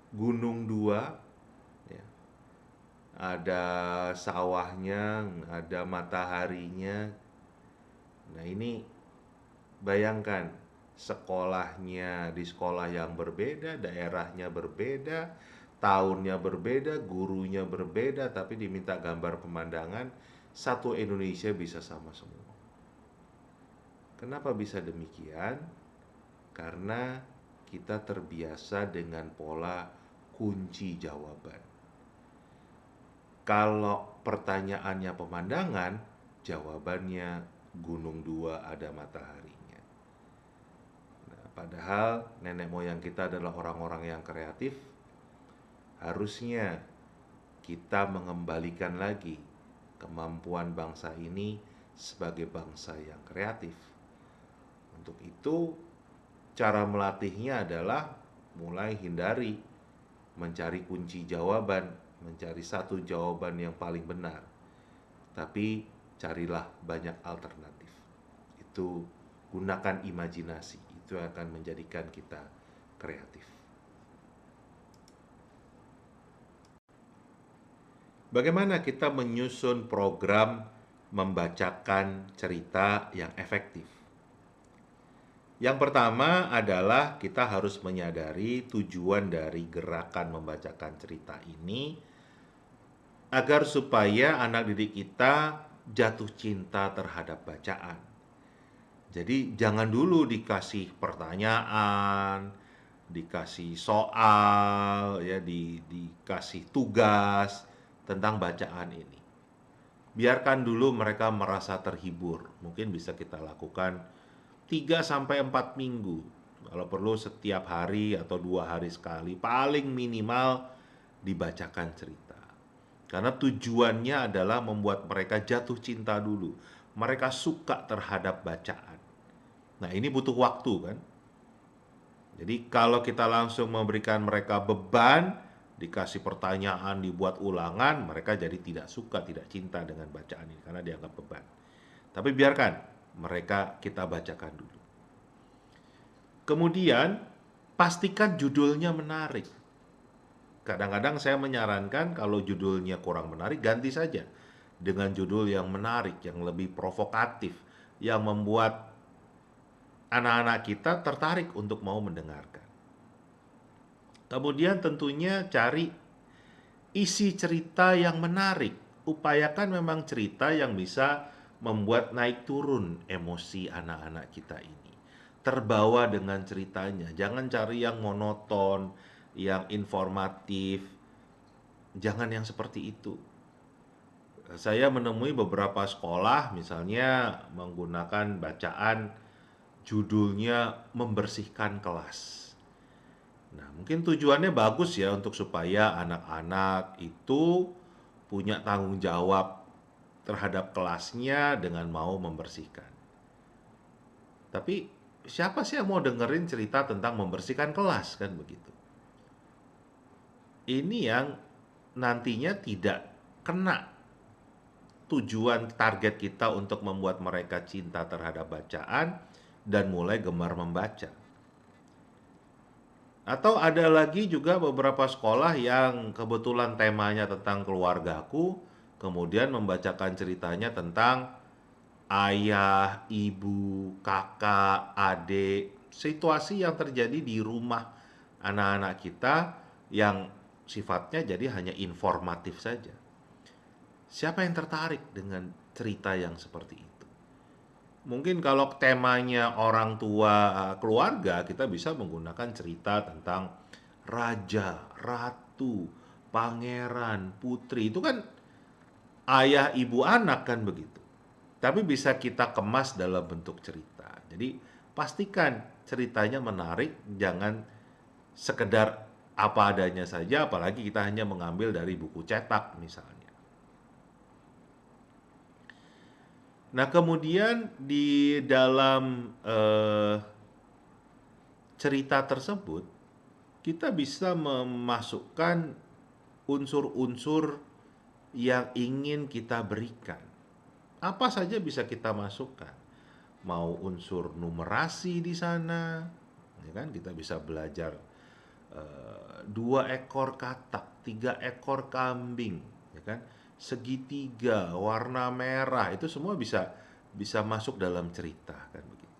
Gunung 2, ya, ada sawahnya, ada mataharinya. Nah, ini bayangkan, sekolahnya di sekolah yang berbeda, daerahnya berbeda, tahunnya berbeda, gurunya berbeda, tapi diminta gambar pemandangan, satu Indonesia bisa sama semua. Kenapa bisa demikian? Karena kita terbiasa dengan pola kunci jawaban. Kalau pertanyaannya pemandangan, jawabannya gunung dua ada mataharinya. Nah, padahal nenek moyang kita adalah orang-orang yang kreatif, harusnya kita mengembalikan lagi kemampuan bangsa ini sebagai bangsa yang kreatif. Untuk itu, cara melatihnya adalah mulai hindari mencari kunci jawaban, mencari satu jawaban yang paling benar, tapi carilah banyak alternatif. Itu gunakan imajinasi, itu akan menjadikan kita kreatif. Bagaimana kita menyusun program membacakan cerita yang efektif? Yang pertama adalah kita harus menyadari tujuan dari gerakan membacakan cerita ini agar supaya anak didik kita jatuh cinta terhadap bacaan. Jadi jangan dulu dikasih pertanyaan, dikasih soal, ya, dikasih tugas tentang bacaan ini. Biarkan dulu mereka merasa terhibur. Mungkin bisa kita lakukan 3 sampai 4 minggu. Kalau perlu setiap hari atau 2 hari sekali, paling minimal dibacakan cerita. Karena tujuannya adalah membuat mereka jatuh cinta dulu. Mereka suka terhadap bacaan. Nah, ini butuh waktu kan? Jadi kalau kita langsung memberikan mereka beban, dikasih pertanyaan, dibuat ulangan, mereka jadi tidak suka, tidak cinta dengan bacaan ini karena dianggap beban. Tapi biarkan mereka kita bacakan dulu. Kemudian pastikan judulnya menarik. Kadang-kadang saya menyarankan kalau judulnya kurang menarik, ganti saja dengan judul yang menarik, yang lebih provokatif, yang membuat anak-anak kita tertarik untuk mau mendengarkan. Kemudian tentunya cari isi cerita yang menarik. Upayakan memang cerita yang bisa membuat naik turun emosi anak-anak kita ini. Terbawa dengan ceritanya. Jangan cari yang monoton, yang informatif. Jangan yang seperti itu. Saya menemui beberapa sekolah misalnya menggunakan bacaan judulnya membersihkan kelas. Nah, mungkin tujuannya bagus ya untuk supaya anak-anak itu punya tanggung jawab terhadap kelasnya dengan mau membersihkan. Tapi siapa sih yang mau dengerin cerita tentang membersihkan kelas kan begitu? Ini yang nantinya tidak kena tujuan target kita untuk membuat mereka cinta terhadap bacaan dan mulai gemar membaca. Atau ada lagi juga beberapa sekolah yang kebetulan temanya tentang keluargaku, kemudian membacakan ceritanya tentang ayah, ibu, kakak, adik, situasi yang terjadi di rumah anak-anak kita yang sifatnya jadi hanya informatif saja. Siapa yang tertarik dengan cerita yang seperti itu? Mungkin kalau temanya orang tua, keluarga, kita bisa menggunakan cerita tentang raja, ratu, pangeran, putri. Itu kan ayah, ibu, anak kan begitu. Tapi bisa kita kemas dalam bentuk cerita. Jadi pastikan ceritanya menarik, jangan sekedar apa adanya saja, apalagi kita hanya mengambil dari buku cetak misalnya. Nah, kemudian di dalam cerita tersebut, kita bisa memasukkan unsur-unsur yang ingin kita berikan. Apa saja bisa kita masukkan. Mau unsur numerasi di sana, ya kan? Kita bisa belajar 2 ekor katak, 3 ekor kambing, ya kan? Segitiga, warna merah, itu semua bisa masuk dalam cerita kan begitu.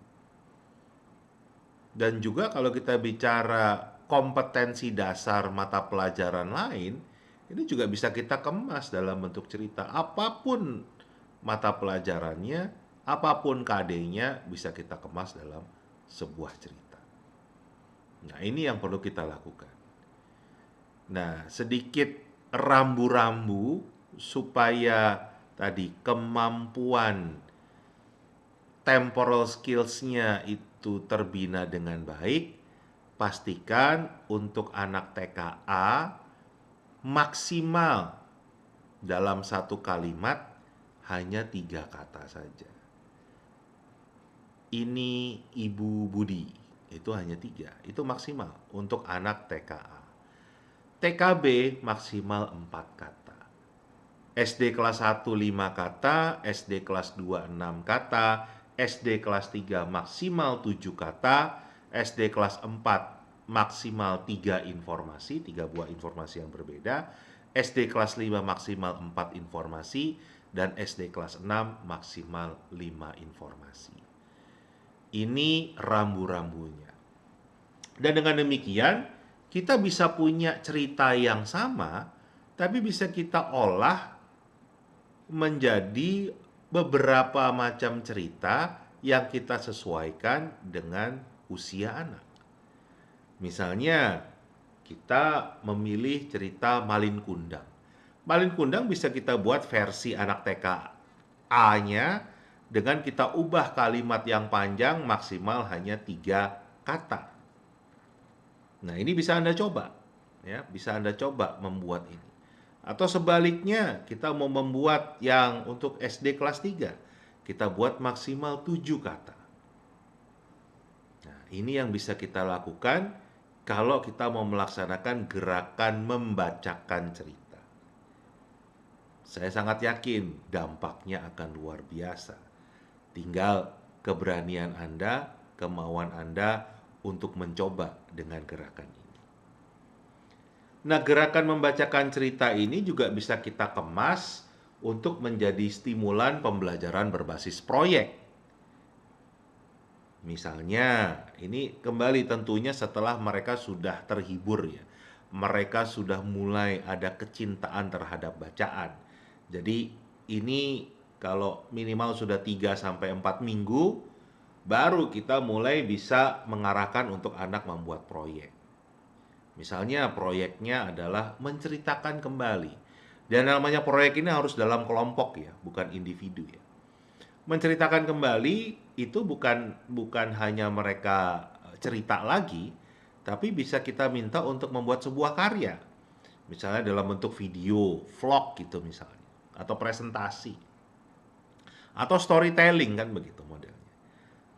Dan juga kalau kita bicara kompetensi dasar mata pelajaran lain, ini juga bisa kita kemas dalam bentuk cerita. Apapun mata pelajarannya, apapun KD-nya bisa kita kemas dalam sebuah cerita. Nah, ini yang perlu kita lakukan. Nah, sedikit rambu-rambu supaya tadi kemampuan temporal skills-nya itu terbina dengan baik, pastikan untuk anak TKA maksimal dalam satu kalimat hanya 3 kata saja. Ini Ibu Budi, itu hanya 3, itu maksimal untuk anak TKA. TKB maksimal 4 kata. SD kelas 1 5 kata, SD kelas 2 6 kata, SD kelas 3 maksimal 7 kata, SD kelas 4 maksimal 3 informasi, 3 buah informasi yang berbeda, SD kelas 5 maksimal 4 informasi, dan SD kelas 6 maksimal 5 informasi. Ini rambu-rambunya. Dan dengan demikian, kita bisa punya cerita yang sama, tapi bisa kita olah menjadi beberapa macam cerita yang kita sesuaikan dengan usia anak. Misalnya, kita memilih cerita Malin Kundang. Malin Kundang bisa kita buat versi anak TKA-nya dengan kita ubah kalimat yang panjang maksimal hanya 3 kata. Nah, ini bisa Anda coba, ya, bisa Anda coba membuat ini. Atau sebaliknya, kita mau membuat yang untuk SD kelas 3, kita buat maksimal 7 kata. Nah, ini yang bisa kita lakukan kalau kita mau melaksanakan gerakan membacakan cerita. Saya sangat yakin dampaknya akan luar biasa. Tinggal keberanian Anda, kemauan Anda untuk mencoba dengan gerakan ini. Nah, gerakan membacakan cerita ini juga bisa kita kemas untuk menjadi stimulan pembelajaran berbasis proyek. Misalnya, ini kembali tentunya setelah mereka sudah terhibur ya. Mereka sudah mulai ada kecintaan terhadap bacaan. Jadi, ini kalau minimal sudah 3 sampai 4 minggu, baru kita mulai bisa mengarahkan untuk anak membuat proyek. Misalnya proyeknya adalah menceritakan kembali. Dan namanya proyek ini harus dalam kelompok ya, bukan individu ya. Menceritakan kembali itu bukan hanya mereka cerita lagi, tapi bisa kita minta untuk membuat sebuah karya. Misalnya dalam bentuk video, vlog gitu misalnya, atau presentasi. Atau storytelling kan begitu modelnya.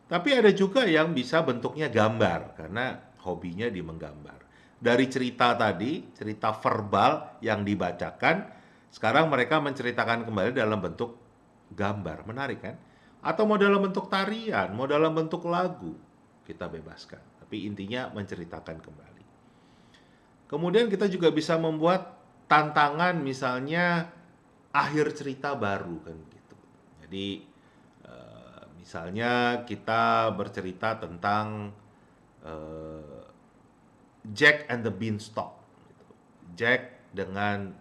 Tapi ada juga yang bisa bentuknya gambar karena hobinya di menggambar. Dari cerita tadi, cerita verbal yang dibacakan, sekarang mereka menceritakan kembali dalam bentuk gambar. Menarik kan? Atau mau dalam bentuk tarian, mau dalam bentuk lagu, kita bebaskan. Tapi intinya menceritakan kembali. Kemudian kita juga bisa membuat tantangan misalnya akhir cerita baru kan gitu. Jadi misalnya kita bercerita tentang Jack and the Beanstalk. Jack dengan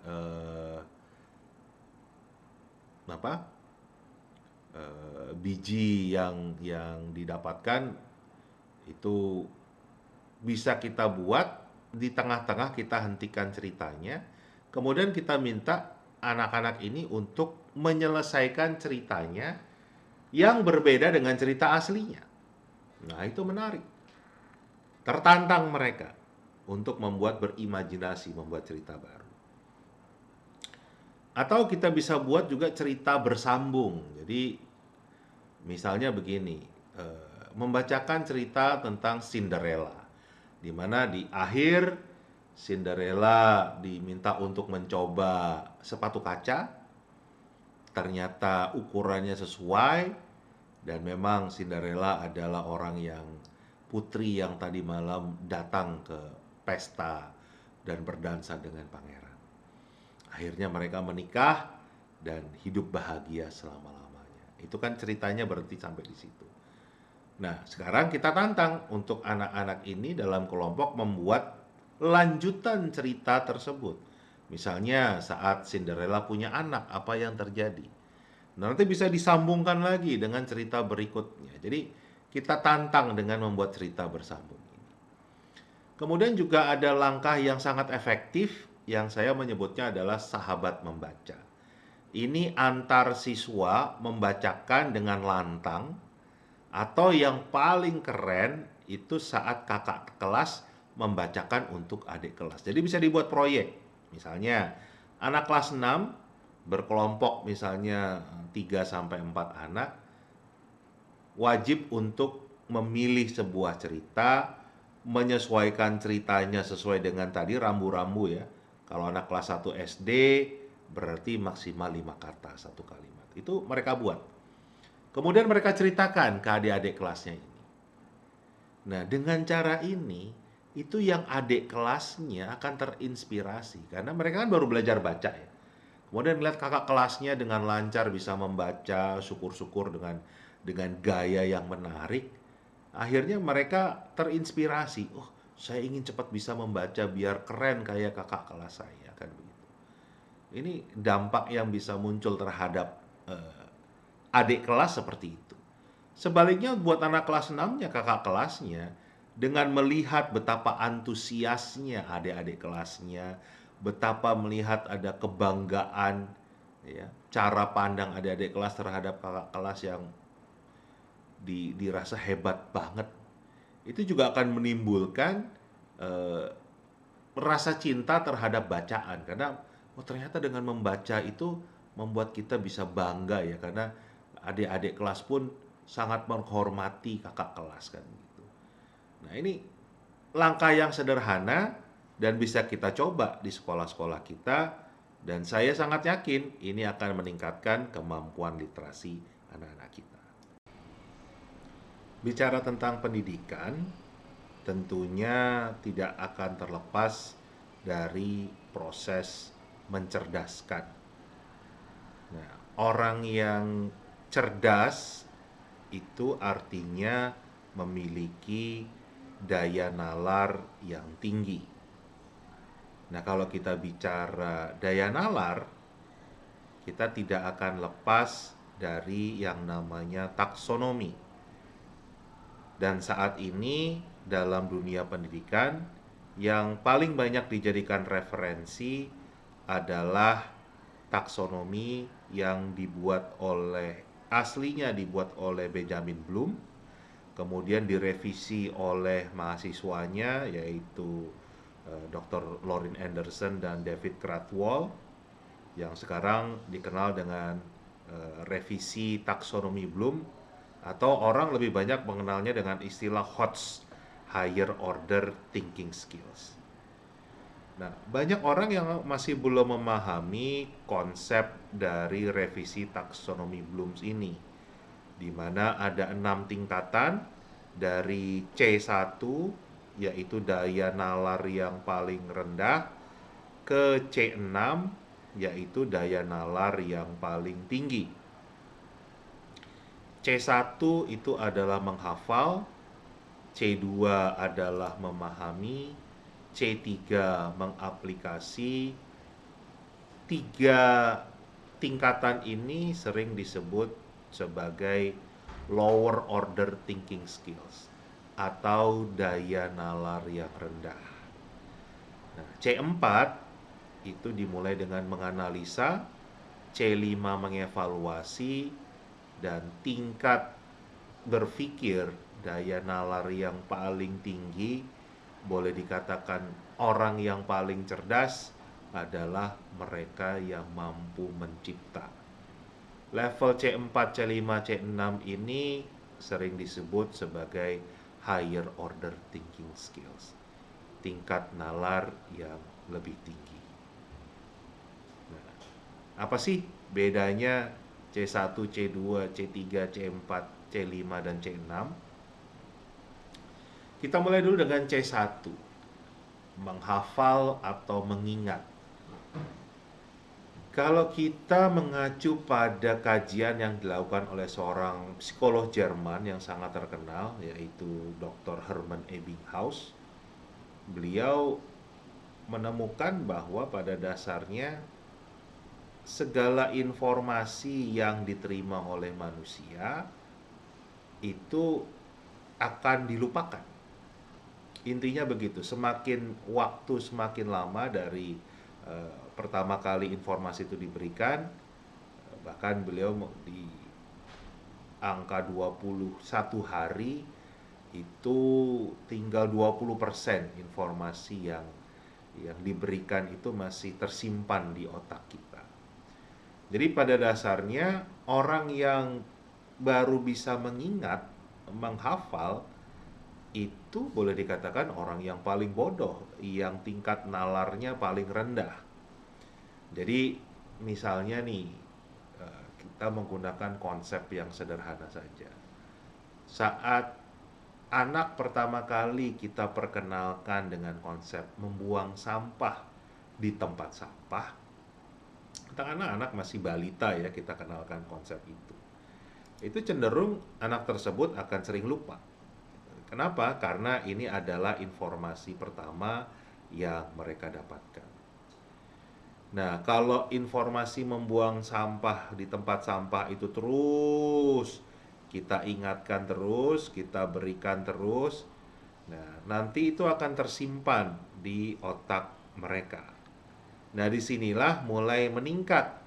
biji yang didapatkan itu bisa kita buat di tengah-tengah, kita hentikan ceritanya, kemudian kita minta anak-anak ini untuk menyelesaikan ceritanya yang berbeda dengan cerita aslinya. Nah, itu menarik. Tertantang mereka untuk membuat berimajinasi, membuat cerita baru. Atau kita bisa buat juga cerita bersambung. Jadi misalnya begini, membacakan cerita tentang Cinderella, di mana di akhir Cinderella diminta untuk mencoba sepatu kaca, ternyata ukurannya sesuai, dan memang Cinderella adalah orang yang putri yang tadi malam datang ke pesta dan berdansa dengan pangeran. Akhirnya mereka menikah dan hidup bahagia selama-lamanya. Itu kan ceritanya berhenti sampai di situ. Nah, sekarang kita tantang untuk anak-anak ini dalam kelompok membuat lanjutan cerita tersebut. Misalnya saat Cinderella punya anak, apa yang terjadi? Nah, nanti bisa disambungkan lagi dengan cerita berikutnya. Jadi kita tantang dengan membuat cerita bersambung ini. Kemudian juga ada langkah yang sangat efektif yang saya menyebutnya adalah sahabat membaca. Ini antar siswa membacakan dengan lantang Atau yang paling keren itu saat kakak kelas membacakan untuk adik kelas. Jadi bisa dibuat proyek. Misalnya anak kelas 6 berkelompok misalnya 3 sampai 4 anak wajib untuk memilih sebuah cerita, menyesuaikan ceritanya sesuai dengan tadi rambu-rambu ya. Kalau anak kelas 1 SD berarti maksimal 5 kata satu kalimat. Itu mereka buat. Kemudian mereka ceritakan ke adik-adik kelasnya ini. Nah, dengan cara ini, itu yang adik kelasnya akan terinspirasi. Karena mereka kan baru belajar baca ya. Kemudian lihat kakak kelasnya dengan lancar bisa membaca, syukur-syukur dengan gaya yang menarik. Akhirnya mereka terinspirasi. Oh, saya ingin cepat bisa membaca biar keren kayak kakak kelas saya. Kan begitu. Ini dampak yang bisa muncul terhadap adik kelas seperti itu. Sebaliknya buat anak kelas 6-nya, kakak kelasnya, dengan melihat betapa antusiasnya adik-adik kelasnya, betapa melihat ada kebanggaan, ya, cara pandang adik-adik kelas terhadap kakak kelas yang dirasa hebat banget, itu juga akan menimbulkan eh, rasa cinta terhadap bacaan. Karena oh ternyata dengan membaca itu membuat kita bisa bangga ya, karena adik-adik kelas pun sangat menghormati kakak kelas kan gitu. Nah, ini langkah yang sederhana dan bisa kita coba di sekolah-sekolah kita, dan saya sangat yakin ini akan meningkatkan kemampuan literasi anak-anak kita. Bicara tentang pendidikan, tentunya tidak akan terlepas dari proses mencerdaskan. Nah, orang yang cerdas itu artinya memiliki daya nalar yang tinggi. Nah, kalau kita bicara daya nalar, kita tidak akan lepas dari yang namanya taksonomi. Dan saat ini dalam dunia pendidikan yang paling banyak dijadikan referensi adalah taksonomi yang aslinya dibuat oleh Benjamin Bloom, kemudian direvisi oleh mahasiswanya yaitu Dr. Laurin Anderson dan David Krathwohl, yang sekarang dikenal dengan revisi taksonomi Bloom, atau orang lebih banyak mengenalnya dengan istilah HOTS, Higher Order Thinking Skills. Nah, banyak orang yang masih belum memahami konsep dari revisi taksonomi Bloom ini, di mana ada 6 tingkatan dari C1, yaitu daya nalar yang paling rendah, ke C6, yaitu daya nalar yang paling tinggi. C1 itu adalah menghafal, C2 adalah memahami, C3 mengaplikasi. Tiga tingkatan ini sering disebut sebagai lower order thinking skills atau daya nalar yang rendah. Nah, C4 itu dimulai dengan menganalisa, C5 mengevaluasi, dan tingkat berpikir daya nalar yang paling tinggi, boleh dikatakan orang yang paling cerdas adalah mereka yang mampu mencipta. Level C4, C5, C6 ini sering disebut sebagai higher order thinking skills, tingkat nalar yang lebih tinggi. Nah, apa sih bedanya C1, C2, C3, C4, C5, dan C6? Kita mulai dulu dengan C1, menghafal atau mengingat. Kalau kita mengacu pada kajian yang dilakukan oleh seorang psikolog Jerman yang sangat terkenal, yaitu Dr. Hermann Ebbinghaus, beliau menemukan bahwa pada dasarnya segala informasi yang diterima oleh manusia itu akan dilupakan. Intinya begitu, semakin waktu semakin lama dari pertama kali informasi itu diberikan, bahkan beliau angka 21 hari itu tinggal 20% informasi yang diberikan itu masih tersimpan di otak kita. Jadi pada dasarnya orang yang baru bisa mengingat, menghafal, itu boleh dikatakan orang yang paling bodoh, yang tingkat nalarnya paling rendah. Jadi misalnya nih, kita menggunakan konsep yang sederhana saja. Saat anak pertama kali kita perkenalkan dengan konsep membuang sampah di tempat sampah, tentang anak-anak masih balita ya, kita kenalkan konsep itu cenderung anak tersebut akan sering lupa. Kenapa? Karena ini adalah informasi pertama yang mereka dapatkan. Nah, kalau informasi membuang sampah di tempat sampah itu terus kita ingatkan terus, kita berikan terus, nah nanti itu akan tersimpan di otak mereka. Nah, disinilah mulai meningkat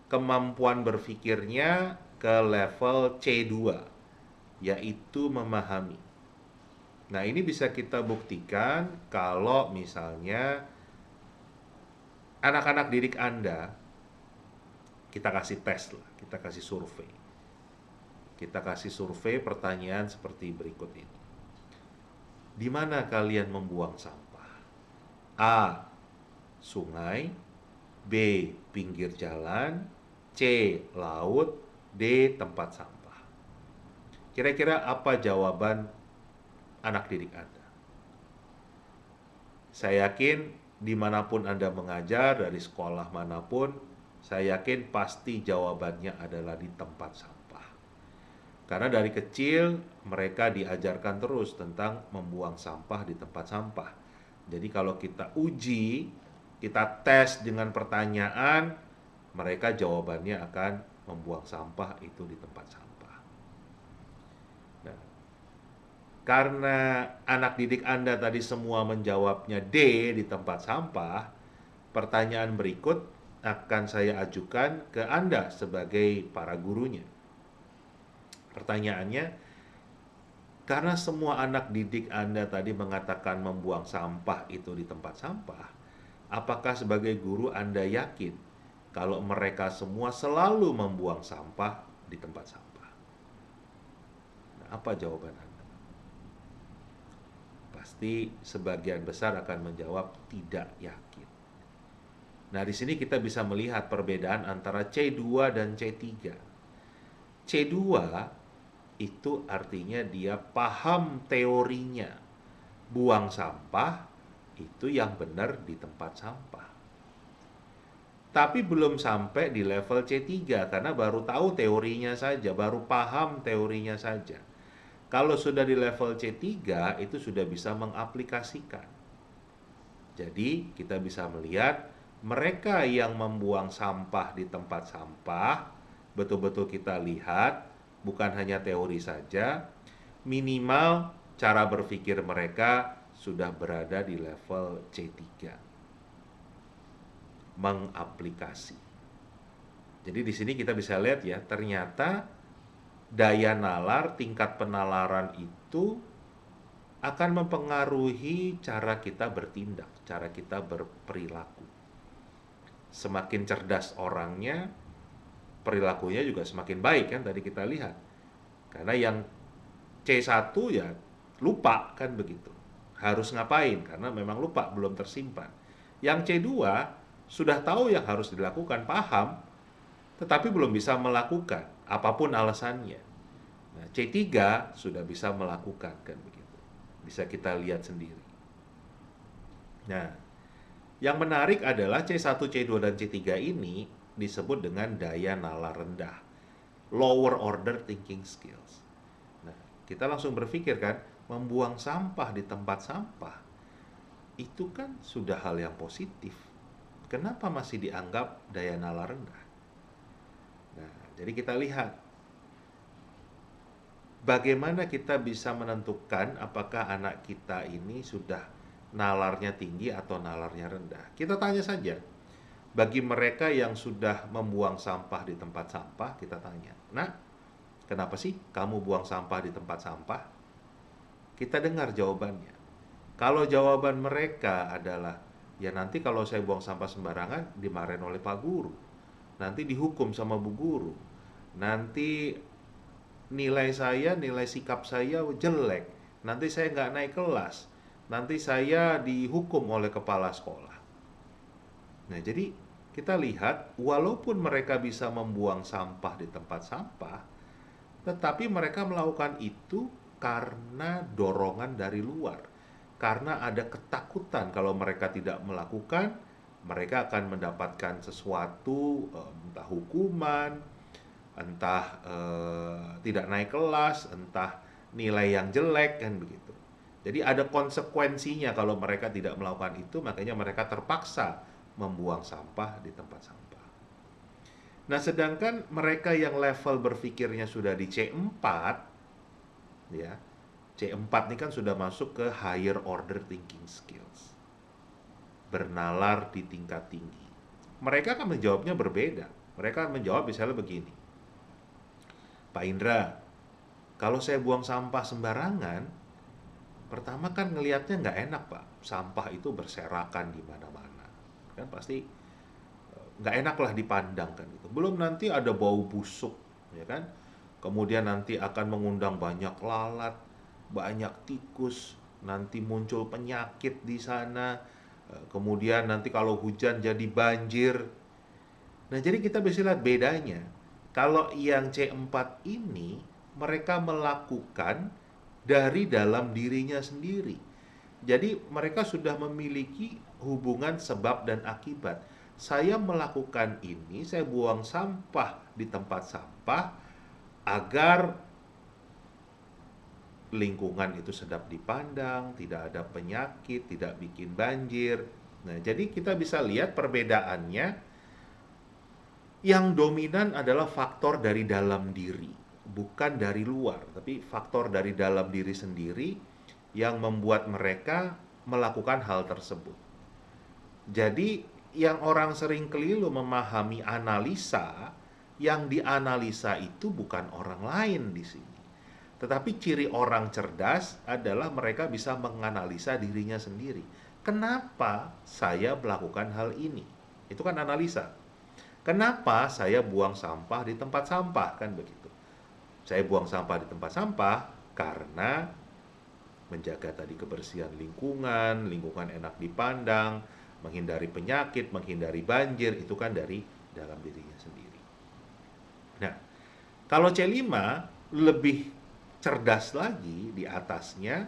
kemampuan berpikirnya ke level C2, yaitu memahami. Nah, ini bisa kita buktikan kalau misalnya anak-anak didik Anda, kita kasih tes lah, kita kasih survei. Kita kasih survei pertanyaan seperti berikut ini. Di mana kalian membuang sampah? A. Sungai. B. Pinggir jalan. C. Laut. D. Tempat sampah. Kira-kira apa jawaban anak didik Anda? Saya yakin dimanapun Anda mengajar, dari sekolah manapun, saya yakin pasti jawabannya adalah di tempat sampah. Karena dari kecil mereka diajarkan terus tentang membuang sampah di tempat sampah. Jadi kalau kita uji, kita tes dengan pertanyaan, mereka jawabannya akan membuang sampah itu di tempat sampah. Nah, karena anak didik Anda tadi semua menjawabnya D di tempat sampah, pertanyaan berikut akan saya ajukan ke Anda sebagai para gurunya. Pertanyaannya, karena semua anak didik Anda tadi mengatakan membuang sampah itu di tempat sampah, apakah sebagai guru Anda yakin kalau mereka semua selalu membuang sampah di tempat sampah? Nah, apa jawaban Anda? Pasti sebagian besar akan menjawab tidak yakin. Nah, di sini kita bisa melihat perbedaan antara C2 dan C3. C2 itu artinya dia paham teorinya. Buang sampah itu yang benar di tempat sampah. Tapi belum sampai di level C3 karena baru tahu teorinya saja, baru paham teorinya saja. Kalau sudah di level C3 itu sudah bisa mengaplikasikan. Jadi kita bisa melihat mereka yang membuang sampah di tempat sampah, betul-betul kita lihat bukan hanya teori saja, minimal cara berpikir mereka sudah berada di level C3. Mengaplikasi. Jadi di sini kita bisa lihat ya, ternyata daya nalar, tingkat penalaran itu akan mempengaruhi cara kita bertindak, cara kita berperilaku. Semakin cerdas orangnya, perilakunya juga semakin baik kan tadi kita lihat. Karena yang C1 ya lupa kan begitu. Harus ngapain karena memang lupa, belum tersimpan. Yang C2 sudah tahu yang harus dilakukan, paham, tetapi belum bisa melakukan apapun alasannya. Nah, C3 sudah bisa melakukan kan begitu. Bisa kita lihat sendiri. Nah, yang menarik adalah C1, C2 dan C3 ini disebut dengan daya nalar rendah, lower order thinking skills. Nah, kita langsung berpikir kan, membuang sampah di tempat sampah itu kan sudah hal yang positif. Kenapa masih dianggap daya nalar rendah? Nah, jadi kita lihat bagaimana kita bisa menentukan apakah anak kita ini sudah nalarnya tinggi atau nalarnya rendah. Kita tanya saja. Bagi mereka yang sudah membuang sampah di tempat sampah, kita tanya, "Nah, Kenapa sih kamu buang sampah di tempat sampah? Kita dengar jawabannya. Kalau jawaban mereka adalah, ya nanti kalau saya buang sampah sembarangan dimarahin oleh Pak Guru, nanti dihukum sama Bu Guru, nanti nilai sikap saya jelek, nanti saya nggak naik kelas, nanti saya dihukum oleh kepala sekolah. Nah, jadi kita lihat, walaupun mereka bisa membuang sampah di tempat sampah, tetapi mereka melakukan itu karena dorongan dari luar. Karena ada ketakutan kalau mereka tidak melakukan, mereka akan mendapatkan sesuatu, entah hukuman, entah tidak naik kelas, entah nilai yang jelek, kan begitu. Jadi ada konsekuensinya kalau mereka tidak melakukan itu, makanya mereka terpaksa membuang sampah di tempat sampah. Nah, sedangkan mereka yang level berpikirnya sudah di C4, ya, C4 ini kan sudah masuk ke higher order thinking skills. Bernalar di tingkat tinggi. Mereka kan menjawabnya berbeda. Mereka menjawab misalnya begini. Pak Indra, kalau saya buang sampah sembarangan, pertama kan ngelihatnya nggak enak, Pak. Sampah itu berserakan di mana-mana. Kan pasti nggak enak lah dipandang kan gitu. Belum nanti ada bau busuk, ya kan? Kemudian nanti akan mengundang banyak lalat, banyak tikus, nanti muncul penyakit di sana. Kemudian nanti kalau hujan jadi banjir. Nah, jadi kita bisa lihat bedanya. Kalau yang C4 ini, mereka melakukan dari dalam dirinya sendiri. Jadi mereka sudah memiliki hubungan sebab dan akibat. Saya melakukan ini, saya buang sampah di tempat sampah agar lingkungan itu sedap dipandang, tidak ada penyakit, tidak bikin banjir. Nah, jadi kita bisa lihat perbedaannya. Yang dominan adalah faktor dari dalam diri, bukan dari luar, tapi faktor dari dalam diri sendiri yang membuat mereka melakukan hal tersebut. Jadi, yang orang sering keliru memahami analisa, yang dianalisa itu bukan orang lain di sini. Tetapi ciri orang cerdas adalah mereka bisa menganalisa dirinya sendiri. Kenapa saya melakukan hal ini? Itu kan analisa. Kenapa saya buang sampah di tempat sampah? Kan begitu. Saya buang sampah di tempat sampah karena menjaga tadi kebersihan lingkungan, lingkungan enak dipandang, menghindari penyakit, menghindari banjir, itu kan dari dalam dirinya sendiri. Nah, kalau C5 lebih cerdas lagi di atasnya,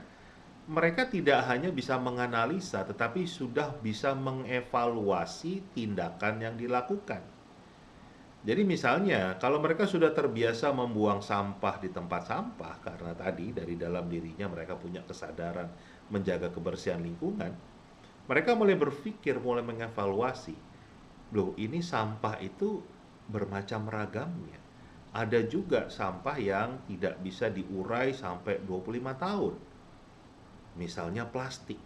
mereka tidak hanya bisa menganalisa, tetapi sudah bisa mengevaluasi tindakan yang dilakukan. Jadi misalnya, kalau mereka sudah terbiasa membuang sampah di tempat sampah, karena tadi dari dalam dirinya mereka punya kesadaran menjaga kebersihan lingkungan, mereka mulai berpikir, mulai mengevaluasi, loh ini sampah itu bermacam ragamnya. Ada juga sampah yang tidak bisa diurai sampai 25 tahun. Misalnya plastik.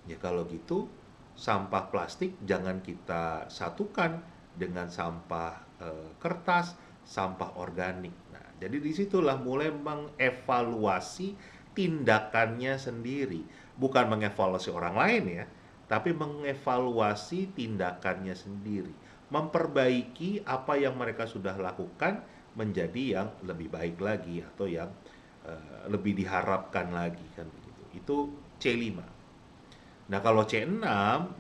Ya kalau gitu, sampah plastik jangan kita satukan dengan sampah kertas, sampah organik. Nah, jadi disitulah mulai mengevaluasi tindakannya sendiri. Bukan mengevaluasi orang lain ya, tapi mengevaluasi tindakannya sendiri. Memperbaiki apa yang mereka sudah lakukan menjadi yang lebih baik lagi atau yang lebih diharapkan lagi kan begitu. Itu C5. Nah, kalau C6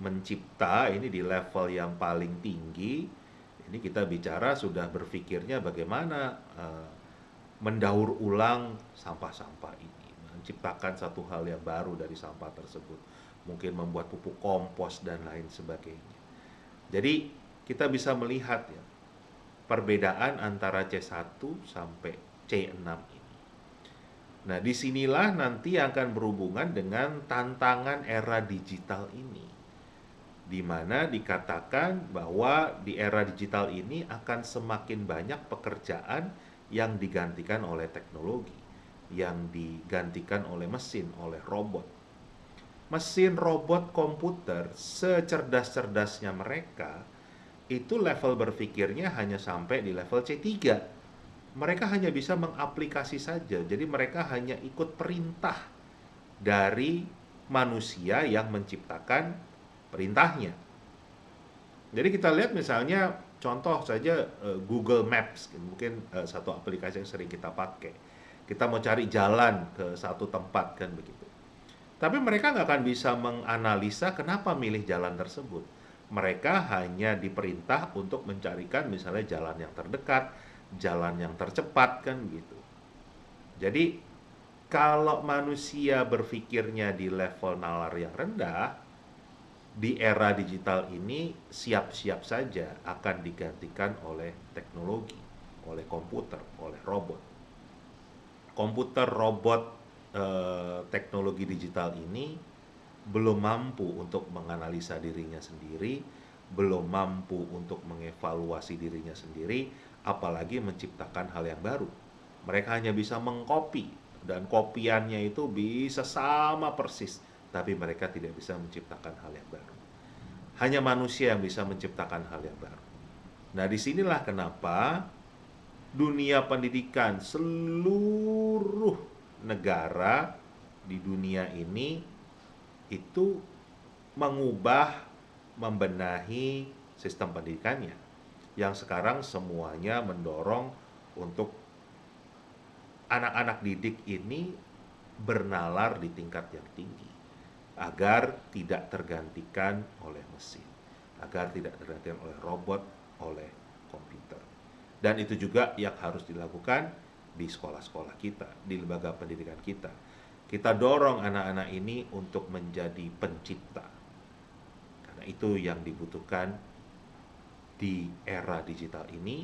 mencipta ini di level yang paling tinggi. Ini kita bicara sudah berpikirnya bagaimana mendaur ulang sampah-sampah ini, menciptakan satu hal yang baru dari sampah tersebut, mungkin membuat pupuk kompos dan lain sebagainya. Jadi kita bisa melihat ya perbedaan antara C1 sampai C6 ini. Nah, disinilah nanti akan berhubungan dengan tantangan era digital ini, di mana dikatakan bahwa di era digital ini akan semakin banyak pekerjaan yang digantikan oleh teknologi, yang digantikan oleh mesin, oleh robot. Mesin, robot, komputer, secerdas-cerdasnya mereka, itu level berpikirnya hanya sampai di level C3. mereka hanya bisa mengaplikasi saja. Jadi mereka hanya ikut perintah dari manusia yang menciptakan perintahnya. Jadi kita lihat misalnya contoh saja Google Maps, mungkin satu aplikasi yang sering kita pakai. Kita mau cari jalan ke satu tempat kan begitu. Tapi mereka nggak akan bisa menganalisa kenapa milih jalan tersebut. Mereka hanya diperintah untuk mencarikan misalnya jalan yang terdekat, jalan yang tercepat kan gitu. Jadi kalau manusia berpikirnya di level nalar yang rendah, di era digital ini siap-siap saja akan digantikan oleh teknologi, oleh komputer, oleh robot. Komputer, robot, teknologi digital ini belum mampu untuk menganalisa dirinya sendiri, belum mampu untuk mengevaluasi dirinya sendiri, apalagi menciptakan hal yang baru. Mereka hanya bisa mengcopy, dan kopiannya itu bisa sama persis, tapi mereka tidak bisa menciptakan hal yang baru. Hanya manusia yang bisa menciptakan hal yang baru. Nah, disinilah kenapa dunia pendidikan seluruh negara di dunia ini itu mengubah, membenahi sistem pendidikannya. Yang sekarang semuanya mendorong untuk anak-anak didik ini bernalar di tingkat yang tinggi, agar tidak tergantikan oleh mesin, agar tidak tergantikan oleh robot, oleh komputer. Dan itu juga yang harus dilakukan di sekolah-sekolah kita, di lembaga pendidikan kita. Kita dorong anak-anak ini untuk menjadi pencipta, karena itu yang dibutuhkan di era digital ini.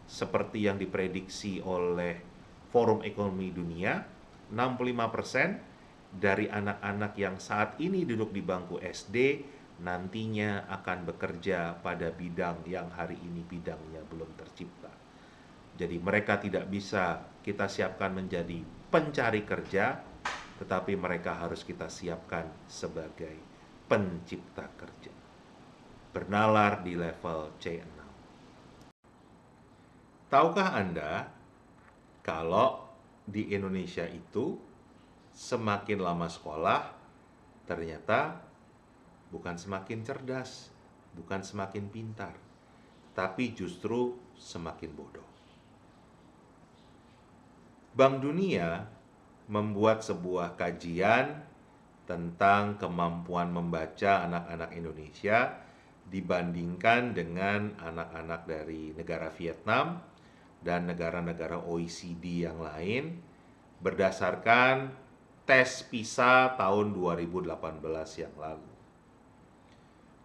Seperti yang diprediksi oleh Forum Ekonomi Dunia, 65% dari anak-anak yang saat ini duduk di bangku SD nantinya akan bekerja pada bidang yang hari ini bidangnya belum tercipta. Jadi mereka tidak bisa kita siapkan menjadi pencari kerja, tetapi mereka harus kita siapkan sebagai pencipta kerja. Bernalar di level C6. Tahukah Anda kalau di Indonesia itu semakin lama sekolah, ternyata bukan semakin cerdas, bukan semakin pintar, tapi justru semakin bodoh. Bank Dunia membuat sebuah kajian tentang kemampuan membaca anak-anak Indonesia dibandingkan dengan anak-anak dari negara Vietnam dan negara-negara OECD yang lain berdasarkan tes PISA tahun 2018 yang lalu.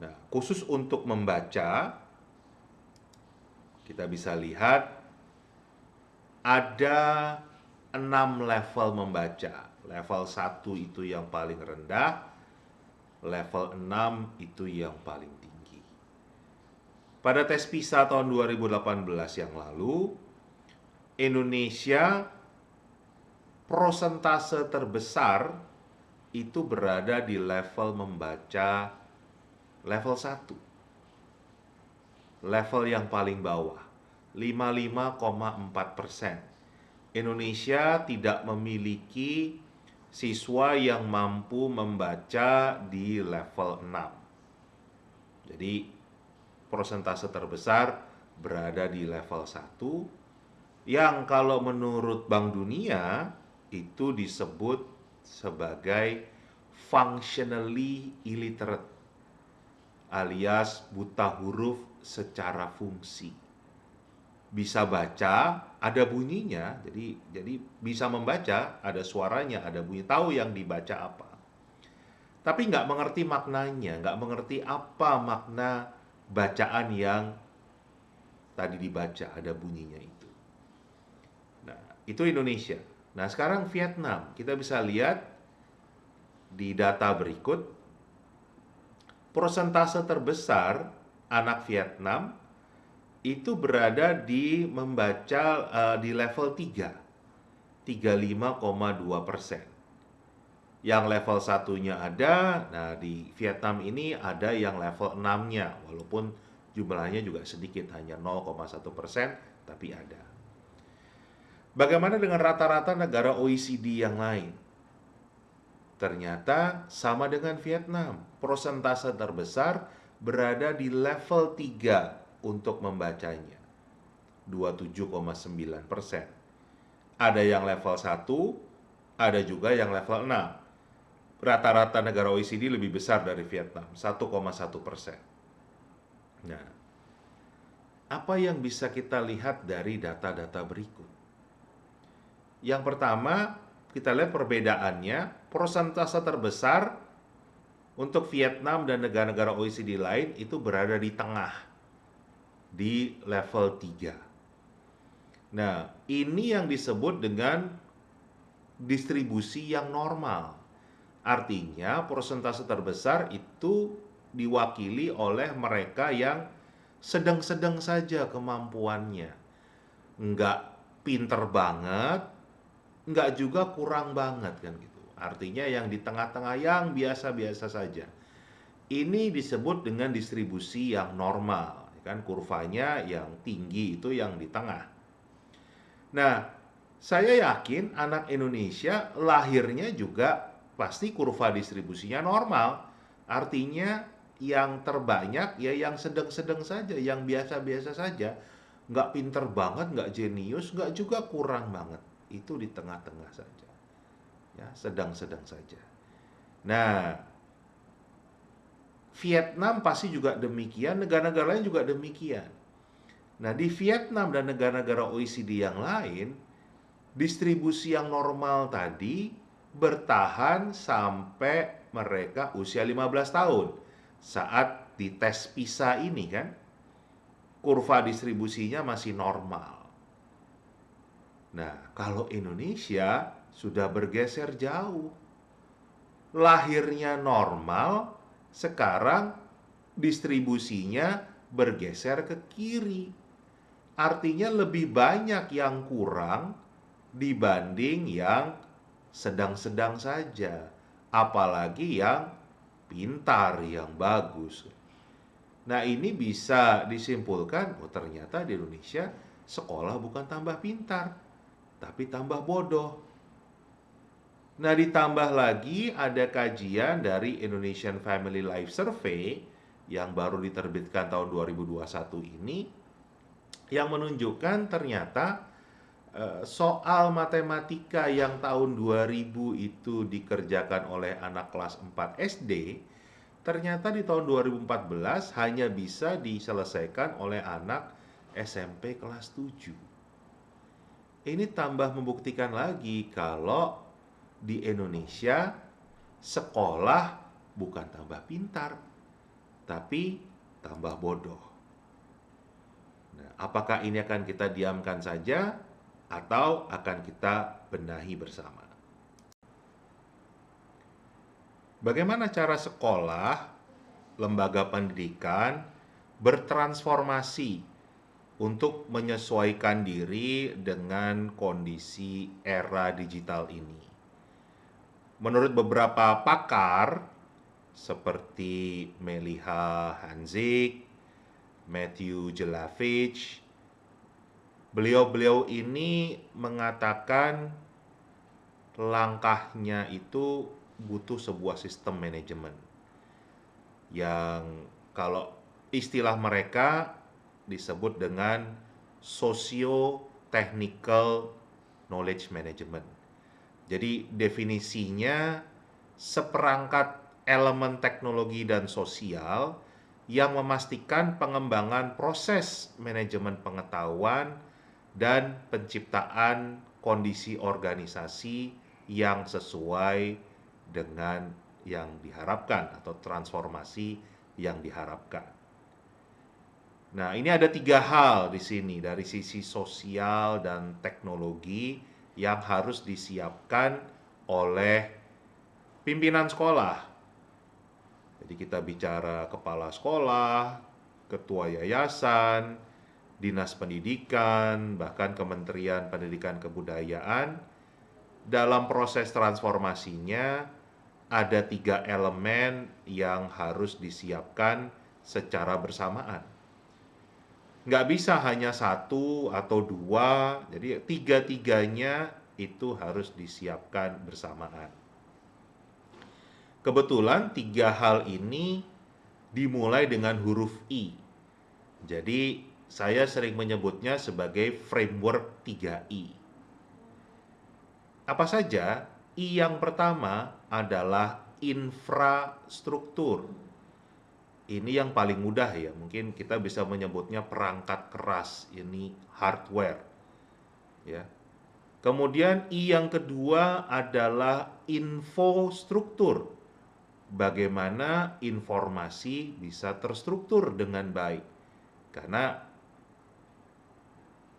Nah, khusus untuk membaca, kita bisa lihat ada 6 level membaca. Level 1 itu yang paling rendah, level 6 itu yang paling tinggi. Pada tes PISA tahun 2018 yang lalu, Indonesia prosentase terbesar itu berada di level membaca level 1. Level yang paling bawah, 55,4%. Indonesia tidak memiliki siswa yang mampu membaca di level 6. Jadi persentase terbesar berada di level 1, yang kalau menurut Bank Dunia itu disebut sebagai functionally illiterate, alias buta huruf secara fungsi. Bisa baca, ada bunyinya, jadi bisa membaca, ada suaranya, ada bunyi, tahu yang dibaca apa. Tapi nggak mengerti maknanya, nggak mengerti apa makna bacaan yang tadi dibaca, ada bunyinya itu. Nah, itu Indonesia. Nah, sekarang Vietnam, kita bisa lihat di data berikut, persentase terbesar anak Vietnam itu berada di membaca di level 3, 35,2%. Yang level satunya ada, nah di Vietnam ini ada yang level 6-nya, walaupun jumlahnya juga sedikit, hanya 0,1%, tapi ada. Bagaimana dengan rata-rata negara OECD yang lain? Ternyata sama dengan Vietnam, persentase terbesar berada di level 3 untuk membacanya, 27,9%. Ada yang level 1, ada juga yang level 6. Rata-rata negara OECD lebih besar dari Vietnam, 1,1%. Nah, apa yang bisa kita lihat dari data-data berikut? Yang pertama, kita lihat perbedaannya, persentase terbesar untuk Vietnam dan negara-negara OECD lain itu berada di tengah, di level 3. Nah, ini yang disebut dengan distribusi yang normal. Artinya, persentase terbesar itu diwakili oleh mereka yang sedang-sedang saja kemampuannya. Nggak pinter banget, nggak juga kurang banget kan gitu. Artinya yang di tengah-tengah yang biasa-biasa saja. Ini disebut dengan distribusi yang normal, kan kurvanya yang tinggi itu yang di tengah. Nah, saya yakin anak Indonesia lahirnya juga pasti kurva distribusinya normal. Artinya yang terbanyak ya yang sedang-sedang saja, yang biasa-biasa saja. Nggak pinter banget, nggak jenius, nggak juga kurang banget. Itu di tengah-tengah saja. Ya, sedang-sedang saja. Nah, Vietnam pasti juga demikian, negara-negara lain juga demikian. Nah, di Vietnam dan negara-negara OECD yang lain, distribusi yang normal tadi bertahan sampai mereka usia 15 tahun. Saat di tes PISA ini kan, kurva distribusinya masih normal. Nah, kalau Indonesia sudah bergeser jauh. Lahirnya normal, sekarang distribusinya bergeser ke kiri. Artinya lebih banyak yang kurang dibanding yang sedang-sedang saja. Apalagi yang pintar, yang bagus. Nah, ini bisa disimpulkan, oh ternyata di Indonesia sekolah bukan tambah pintar, tapi tambah bodoh. Nah, ditambah lagi ada kajian dari Indonesian Family Life Survey yang baru diterbitkan tahun 2021 ini yang menunjukkan ternyata soal matematika yang tahun 2000 itu dikerjakan oleh anak kelas 4 SD, ternyata di tahun 2014 hanya bisa diselesaikan oleh anak SMP kelas 7. Ini tambah membuktikan lagi kalau di Indonesia sekolah bukan tambah pintar, tapi tambah bodoh. Nah, apakah ini akan kita diamkan saja atau akan kita benahi bersama? Bagaimana cara sekolah, lembaga pendidikan bertransformasi untuk menyesuaikan diri dengan kondisi era digital ini? Menurut beberapa pakar seperti Meliha Hanzik, Matthew Jelavich, beliau-beliau ini mengatakan langkahnya itu butuh sebuah sistem manajemen yang kalau istilah mereka disebut dengan socio-technical knowledge management. Jadi definisinya seperangkat elemen teknologi dan sosial yang memastikan pengembangan proses manajemen pengetahuan dan penciptaan kondisi organisasi yang sesuai dengan yang diharapkan atau transformasi yang diharapkan. Nah, ini ada 3 hal di sini dari sisi sosial dan teknologi yang harus disiapkan oleh pimpinan sekolah. Jadi kita bicara kepala sekolah, ketua yayasan, dinas pendidikan, bahkan Kementerian Pendidikan Kebudayaan. Dalam proses transformasinya ada 3 elemen yang harus disiapkan secara bersamaan. Nggak bisa hanya satu atau dua, jadi tiga-tiganya itu harus disiapkan bersamaan. Kebetulan tiga hal ini dimulai dengan huruf I. Jadi saya sering menyebutnya sebagai framework 3I. Apa saja? I yang pertama adalah infrastruktur. Ini yang paling mudah ya, mungkin kita bisa menyebutnya perangkat keras, ini hardware ya. Kemudian I yang kedua adalah infostruktur. Bagaimana informasi bisa terstruktur dengan baik. Karena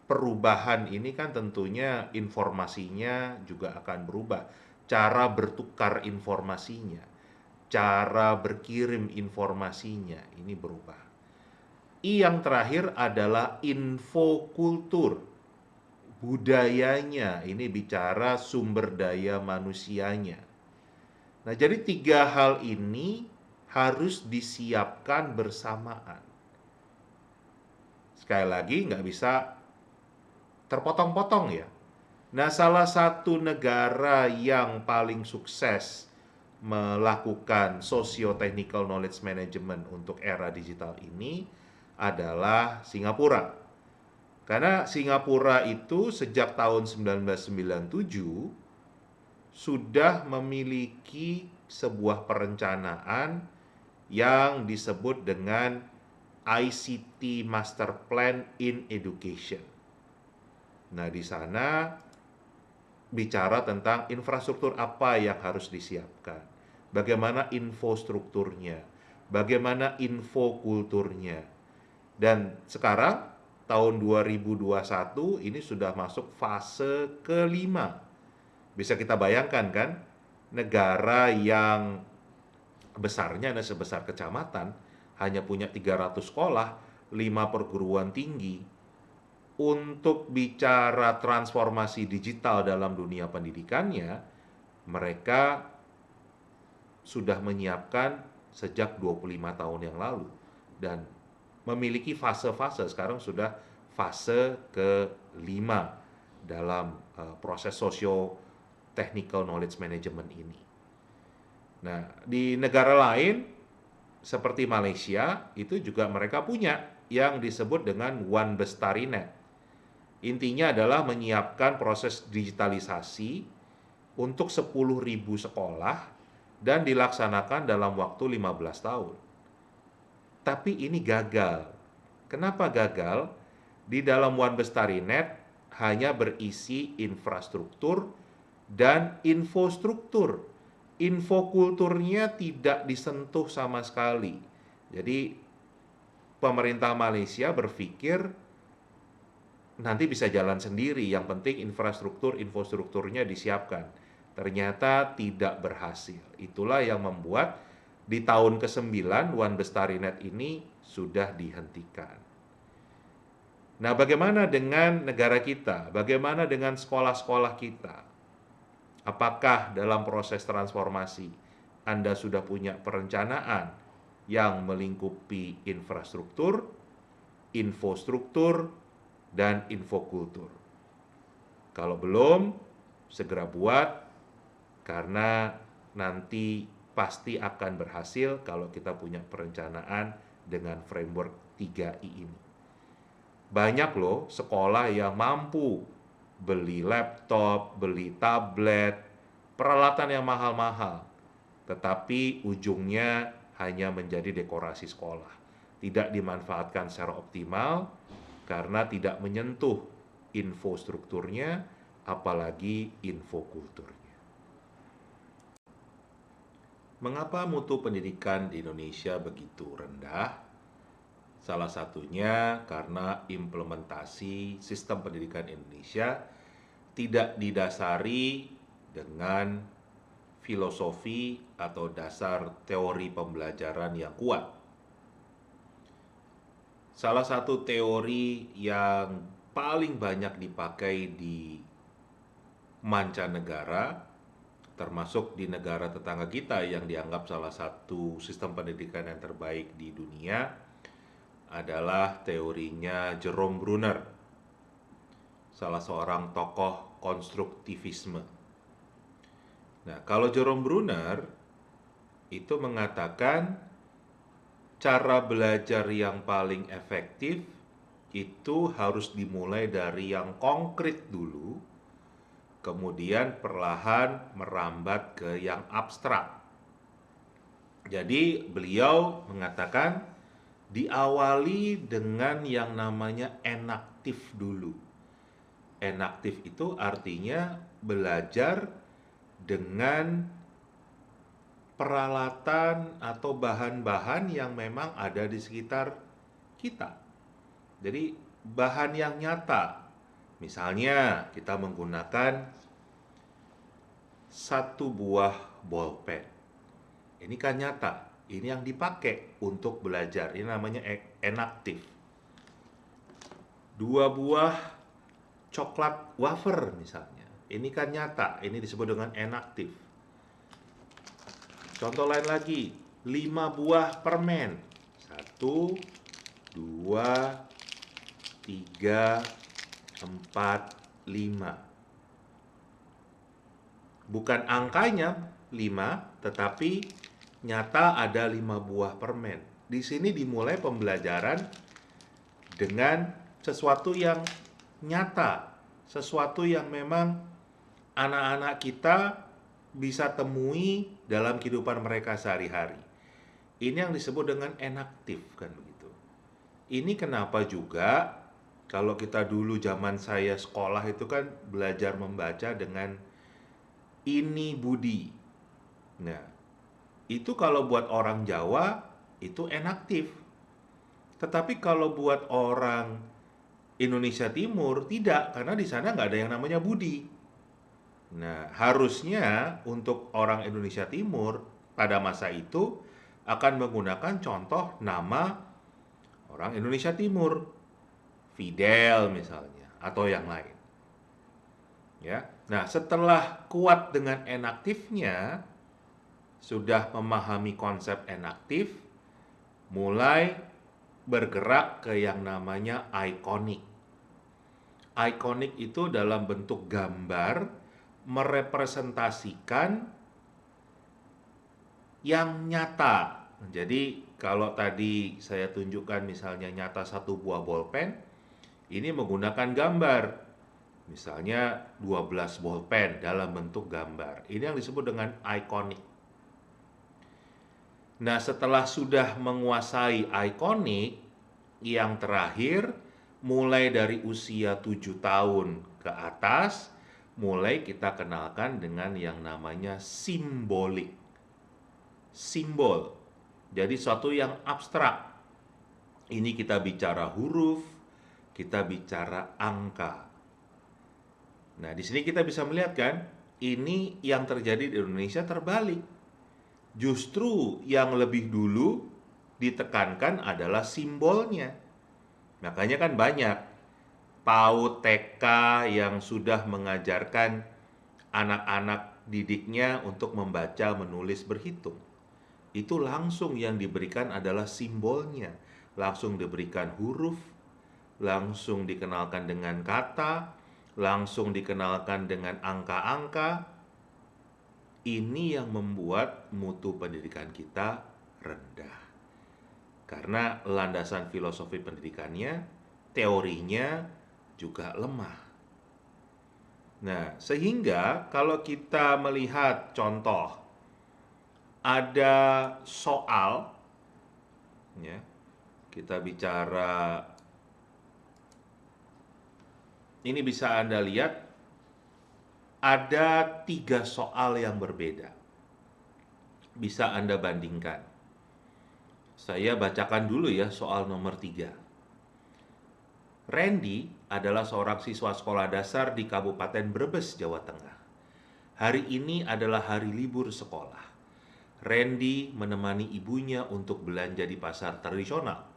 perubahan ini kan tentunya informasinya juga akan berubah. Cara bertukar informasinya, cara berkirim informasinya ini berubah. I yang terakhir adalah infokultur. Budayanya, ini bicara sumber daya manusianya. Nah, jadi tiga hal ini harus disiapkan bersamaan. Sekali lagi, nggak bisa terpotong-potong ya. Nah, salah satu negara yang paling sukses melakukan socio-technical knowledge management untuk era digital ini adalah Singapura. Karena Singapura itu sejak tahun 1997 sudah memiliki sebuah perencanaan yang disebut dengan ICT Master Plan in Education. Nah, di sana bicara tentang infrastruktur apa yang harus disiapkan, bagaimana infostrukturnya, bagaimana infokulturnya. Dan sekarang tahun 2021 ini sudah masuk fase kelima. Bisa kita bayangkan kan, negara yang besarnya ada sebesar kecamatan, hanya punya 300 sekolah, 5 perguruan tinggi. Untuk bicara transformasi digital dalam dunia pendidikannya, mereka sudah menyiapkan sejak 25 tahun yang lalu. Dan memiliki fase-fase, sekarang sudah fase ke-5 dalam proses socio-technical knowledge management ini. Nah, di negara lain seperti Malaysia, itu juga mereka punya yang disebut dengan One Bestarinet. Intinya adalah menyiapkan proses digitalisasi untuk 10.000 sekolah dan dilaksanakan dalam waktu 15 tahun. Tapi ini gagal. Kenapa gagal? Di dalam One Bestarinet hanya berisi infrastruktur dan infostruktur. Infokulturnya tidak disentuh sama sekali. Jadi pemerintah Malaysia berpikir nanti bisa jalan sendiri, yang penting infrastruktur, infostrukturnya disiapkan. Ternyata tidak berhasil. Itulah yang membuat di tahun ke-9 One Bestarinet ini sudah dihentikan. Nah, bagaimana dengan negara kita? Bagaimana dengan sekolah-sekolah kita? Apakah dalam proses transformasi Anda sudah punya perencanaan yang melingkupi infrastruktur, infostruktur, dan infokultur? Kalau belum, segera buat, karena nanti pasti akan berhasil kalau kita punya perencanaan dengan framework 3I ini. Banyak loh sekolah yang mampu beli laptop, beli tablet, peralatan yang mahal-mahal, tetapi ujungnya hanya menjadi dekorasi sekolah. Tidak dimanfaatkan secara optimal karena tidak menyentuh infostrukturnya, apalagi infokulturnya. Mengapa mutu pendidikan di Indonesia begitu rendah? Salah satunya karena implementasi sistem pendidikan Indonesia tidak didasari dengan filosofi atau dasar teori pembelajaran yang kuat. Salah satu teori yang paling banyak dipakai di mancanegara, termasuk di negara tetangga kita yang dianggap salah satu sistem pendidikan yang terbaik di dunia, adalah teorinya Jerome Bruner, salah seorang tokoh konstruktivisme. Nah, kalau Jerome Bruner itu mengatakan cara belajar yang paling efektif itu harus dimulai dari yang konkret dulu, kemudian perlahan merambat ke yang abstrak. Jadi beliau mengatakan diawali dengan yang namanya enaktif dulu. Enaktif itu artinya belajar dengan peralatan atau bahan-bahan yang memang ada di sekitar kita. Jadi bahan yang nyata. Misalnya kita menggunakan satu buah bolpen. Ini kan nyata. Ini yang dipakai untuk belajar. Ini namanya enaktif. Dua buah coklat wafer misalnya. Ini kan nyata. Ini disebut dengan enaktif. Contoh lain lagi, 5 buah permen. 1, 2, 3, 4, 5. Bukan angkanya 5, tetapi nyata ada 5 buah permen. Di sini dimulai pembelajaran dengan sesuatu yang nyata, sesuatu yang memang anak-anak kita bisa temui dalam kehidupan mereka sehari-hari. Ini yang disebut dengan enaktif, kan begitu. Ini kenapa juga kalau kita dulu zaman saya sekolah itu kan belajar membaca dengan ini budi. Nah, itu kalau buat orang Jawa itu enaktif. Tetapi kalau buat orang Indonesia Timur tidak, karena di sana nggak ada yang namanya budi. Nah, harusnya untuk orang Indonesia Timur pada masa itu akan menggunakan contoh nama orang Indonesia Timur, Fidel misalnya, atau yang lain. Ya, nah setelah kuat dengan enaktifnya, sudah memahami konsep enaktif, mulai bergerak ke yang namanya ikonik. Ikonik itu dalam bentuk gambar merepresentasikan yang nyata. Jadi kalau tadi saya tunjukkan misalnya nyata satu buah bolpen, ini menggunakan gambar. Misalnya 12 bolpen dalam bentuk gambar. Ini yang disebut dengan ikonik. Nah, setelah sudah menguasai ikonik, yang terakhir mulai dari usia 7 tahun ke atas, mulai kita kenalkan dengan yang namanya simbolik. Simbol. Jadi suatu yang abstrak. Ini kita bicara huruf, kita bicara angka. Nah, di sini kita bisa melihat kan, ini yang terjadi di Indonesia terbalik. Justru yang lebih dulu ditekankan adalah simbolnya. Makanya kan banyak PAUD TK yang sudah mengajarkan anak-anak didiknya untuk membaca, menulis, berhitung. Itu langsung yang diberikan adalah simbolnya. Langsung diberikan huruf, langsung dikenalkan dengan kata, langsung dikenalkan dengan angka-angka. Ini yang membuat mutu pendidikan kita rendah. Karena landasan filosofi pendidikannya, teorinya juga lemah. Nah, sehingga kalau kita melihat contoh, ada soal, ya, kita bicara, ini bisa Anda lihat, ada 3 soal yang berbeda. Bisa Anda bandingkan. Saya bacakan dulu ya soal nomor 3. Randy adalah seorang siswa sekolah dasar di Kabupaten Brebes, Jawa Tengah. Hari ini adalah hari libur sekolah. Randy menemani ibunya untuk belanja di pasar tradisional.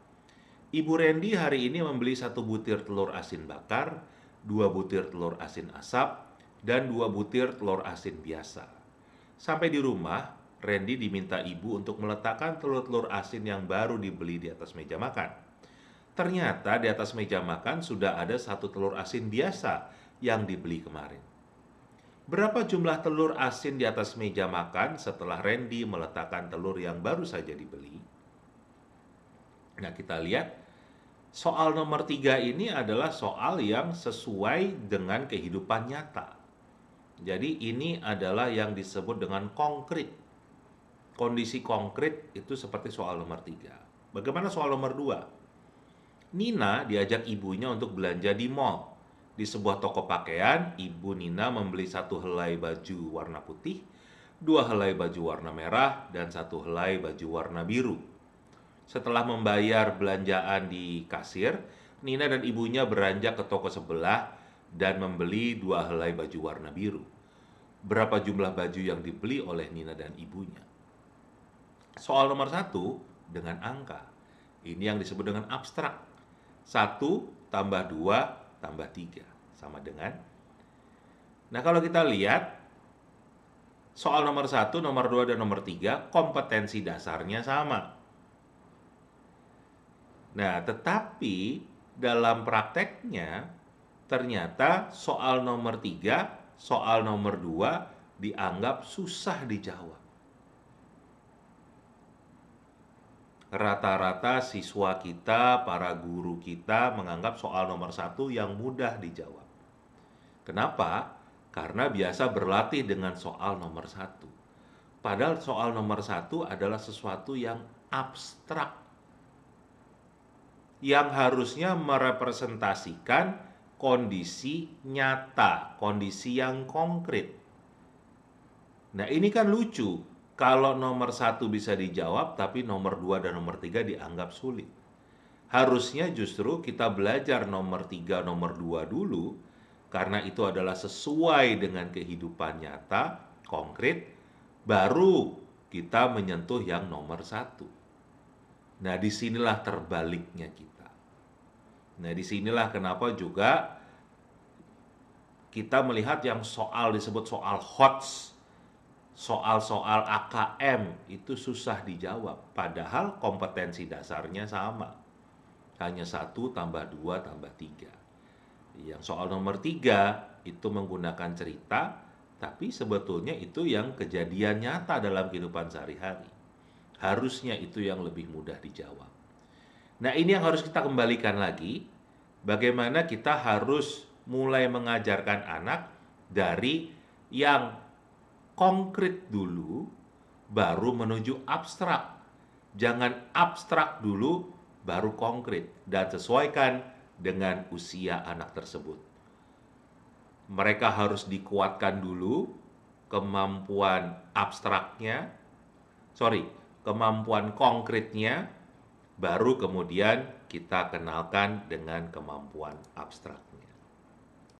Ibu Randy hari ini membeli 1 butir telur asin bakar, 2 butir telur asin asap, dan 2 butir telur asin biasa. Sampai di rumah, Randy diminta ibu untuk meletakkan telur-telur asin yang baru dibeli di atas meja makan. ternyata di atas meja makan sudah ada satu telur asin biasa yang dibeli kemarin. Berapa jumlah telur asin di atas meja makan setelah Randy meletakkan telur yang baru saja dibeli? Nah, kita lihat soal nomor 3 ini adalah soal yang sesuai dengan kehidupan nyata. Jadi ini adalah yang disebut dengan konkret. Kondisi konkret itu seperti soal nomor 3. Bagaimana soal nomor 2? Nina diajak ibunya untuk belanja di mall. Di sebuah toko pakaian, ibu Nina membeli satu helai baju warna putih, dua helai baju warna merah, dan satu helai baju warna biru. Setelah membayar belanjaan di kasir, Nina dan ibunya beranjak ke toko sebelah dan membeli dua helai baju warna biru. Berapa jumlah baju yang dibeli oleh Nina dan ibunya? Soal nomor 1 dengan angka. Ini yang disebut dengan abstrak. 1 tambah 2 tambah 3 sama dengan. Nah, kalau kita lihat soal nomor 1, nomor 2, dan nomor 3 kompetensi dasarnya sama. Nah, tetapi dalam prakteknya ternyata soal nomor 3, soal nomor 2 dianggap susah dijawab. Rata-rata siswa kita, para guru kita menganggap soal nomor 1 yang mudah dijawab. Kenapa? Karena biasa berlatih dengan soal nomor 1. Padahal soal nomor 1 adalah sesuatu yang abstrak, yang harusnya merepresentasikan kondisi nyata, kondisi yang konkret. Nah, ini kan lucu. Kalau nomor 1 bisa dijawab, tapi nomor 2 dan nomor 3 dianggap sulit. Harusnya justru kita belajar nomor 3, nomor 2 dulu, karena itu adalah sesuai dengan kehidupan nyata, konkret, baru kita menyentuh yang nomor 1. Nah, disinilah terbaliknya kita. Nah, disinilah kenapa juga kita melihat yang soal disebut soal HOTS, soal-soal AKM itu susah dijawab, padahal kompetensi dasarnya sama. Hanya 1 tambah 2 tambah 3. Yang soal nomor 3 itu menggunakan cerita, tapi sebetulnya itu yang kejadian nyata dalam kehidupan sehari-hari. Harusnya itu yang lebih mudah dijawab. Nah, ini yang harus kita kembalikan lagi, bagaimana kita harus mulai mengajarkan anak dari yang konkret dulu, baru menuju abstrak. Jangan abstrak dulu, baru konkret. Dan sesuaikan dengan usia anak tersebut. Mereka harus dikuatkan dulu kemampuan abstraknya, kemampuan konkretnya, baru kemudian kita kenalkan dengan kemampuan abstraknya.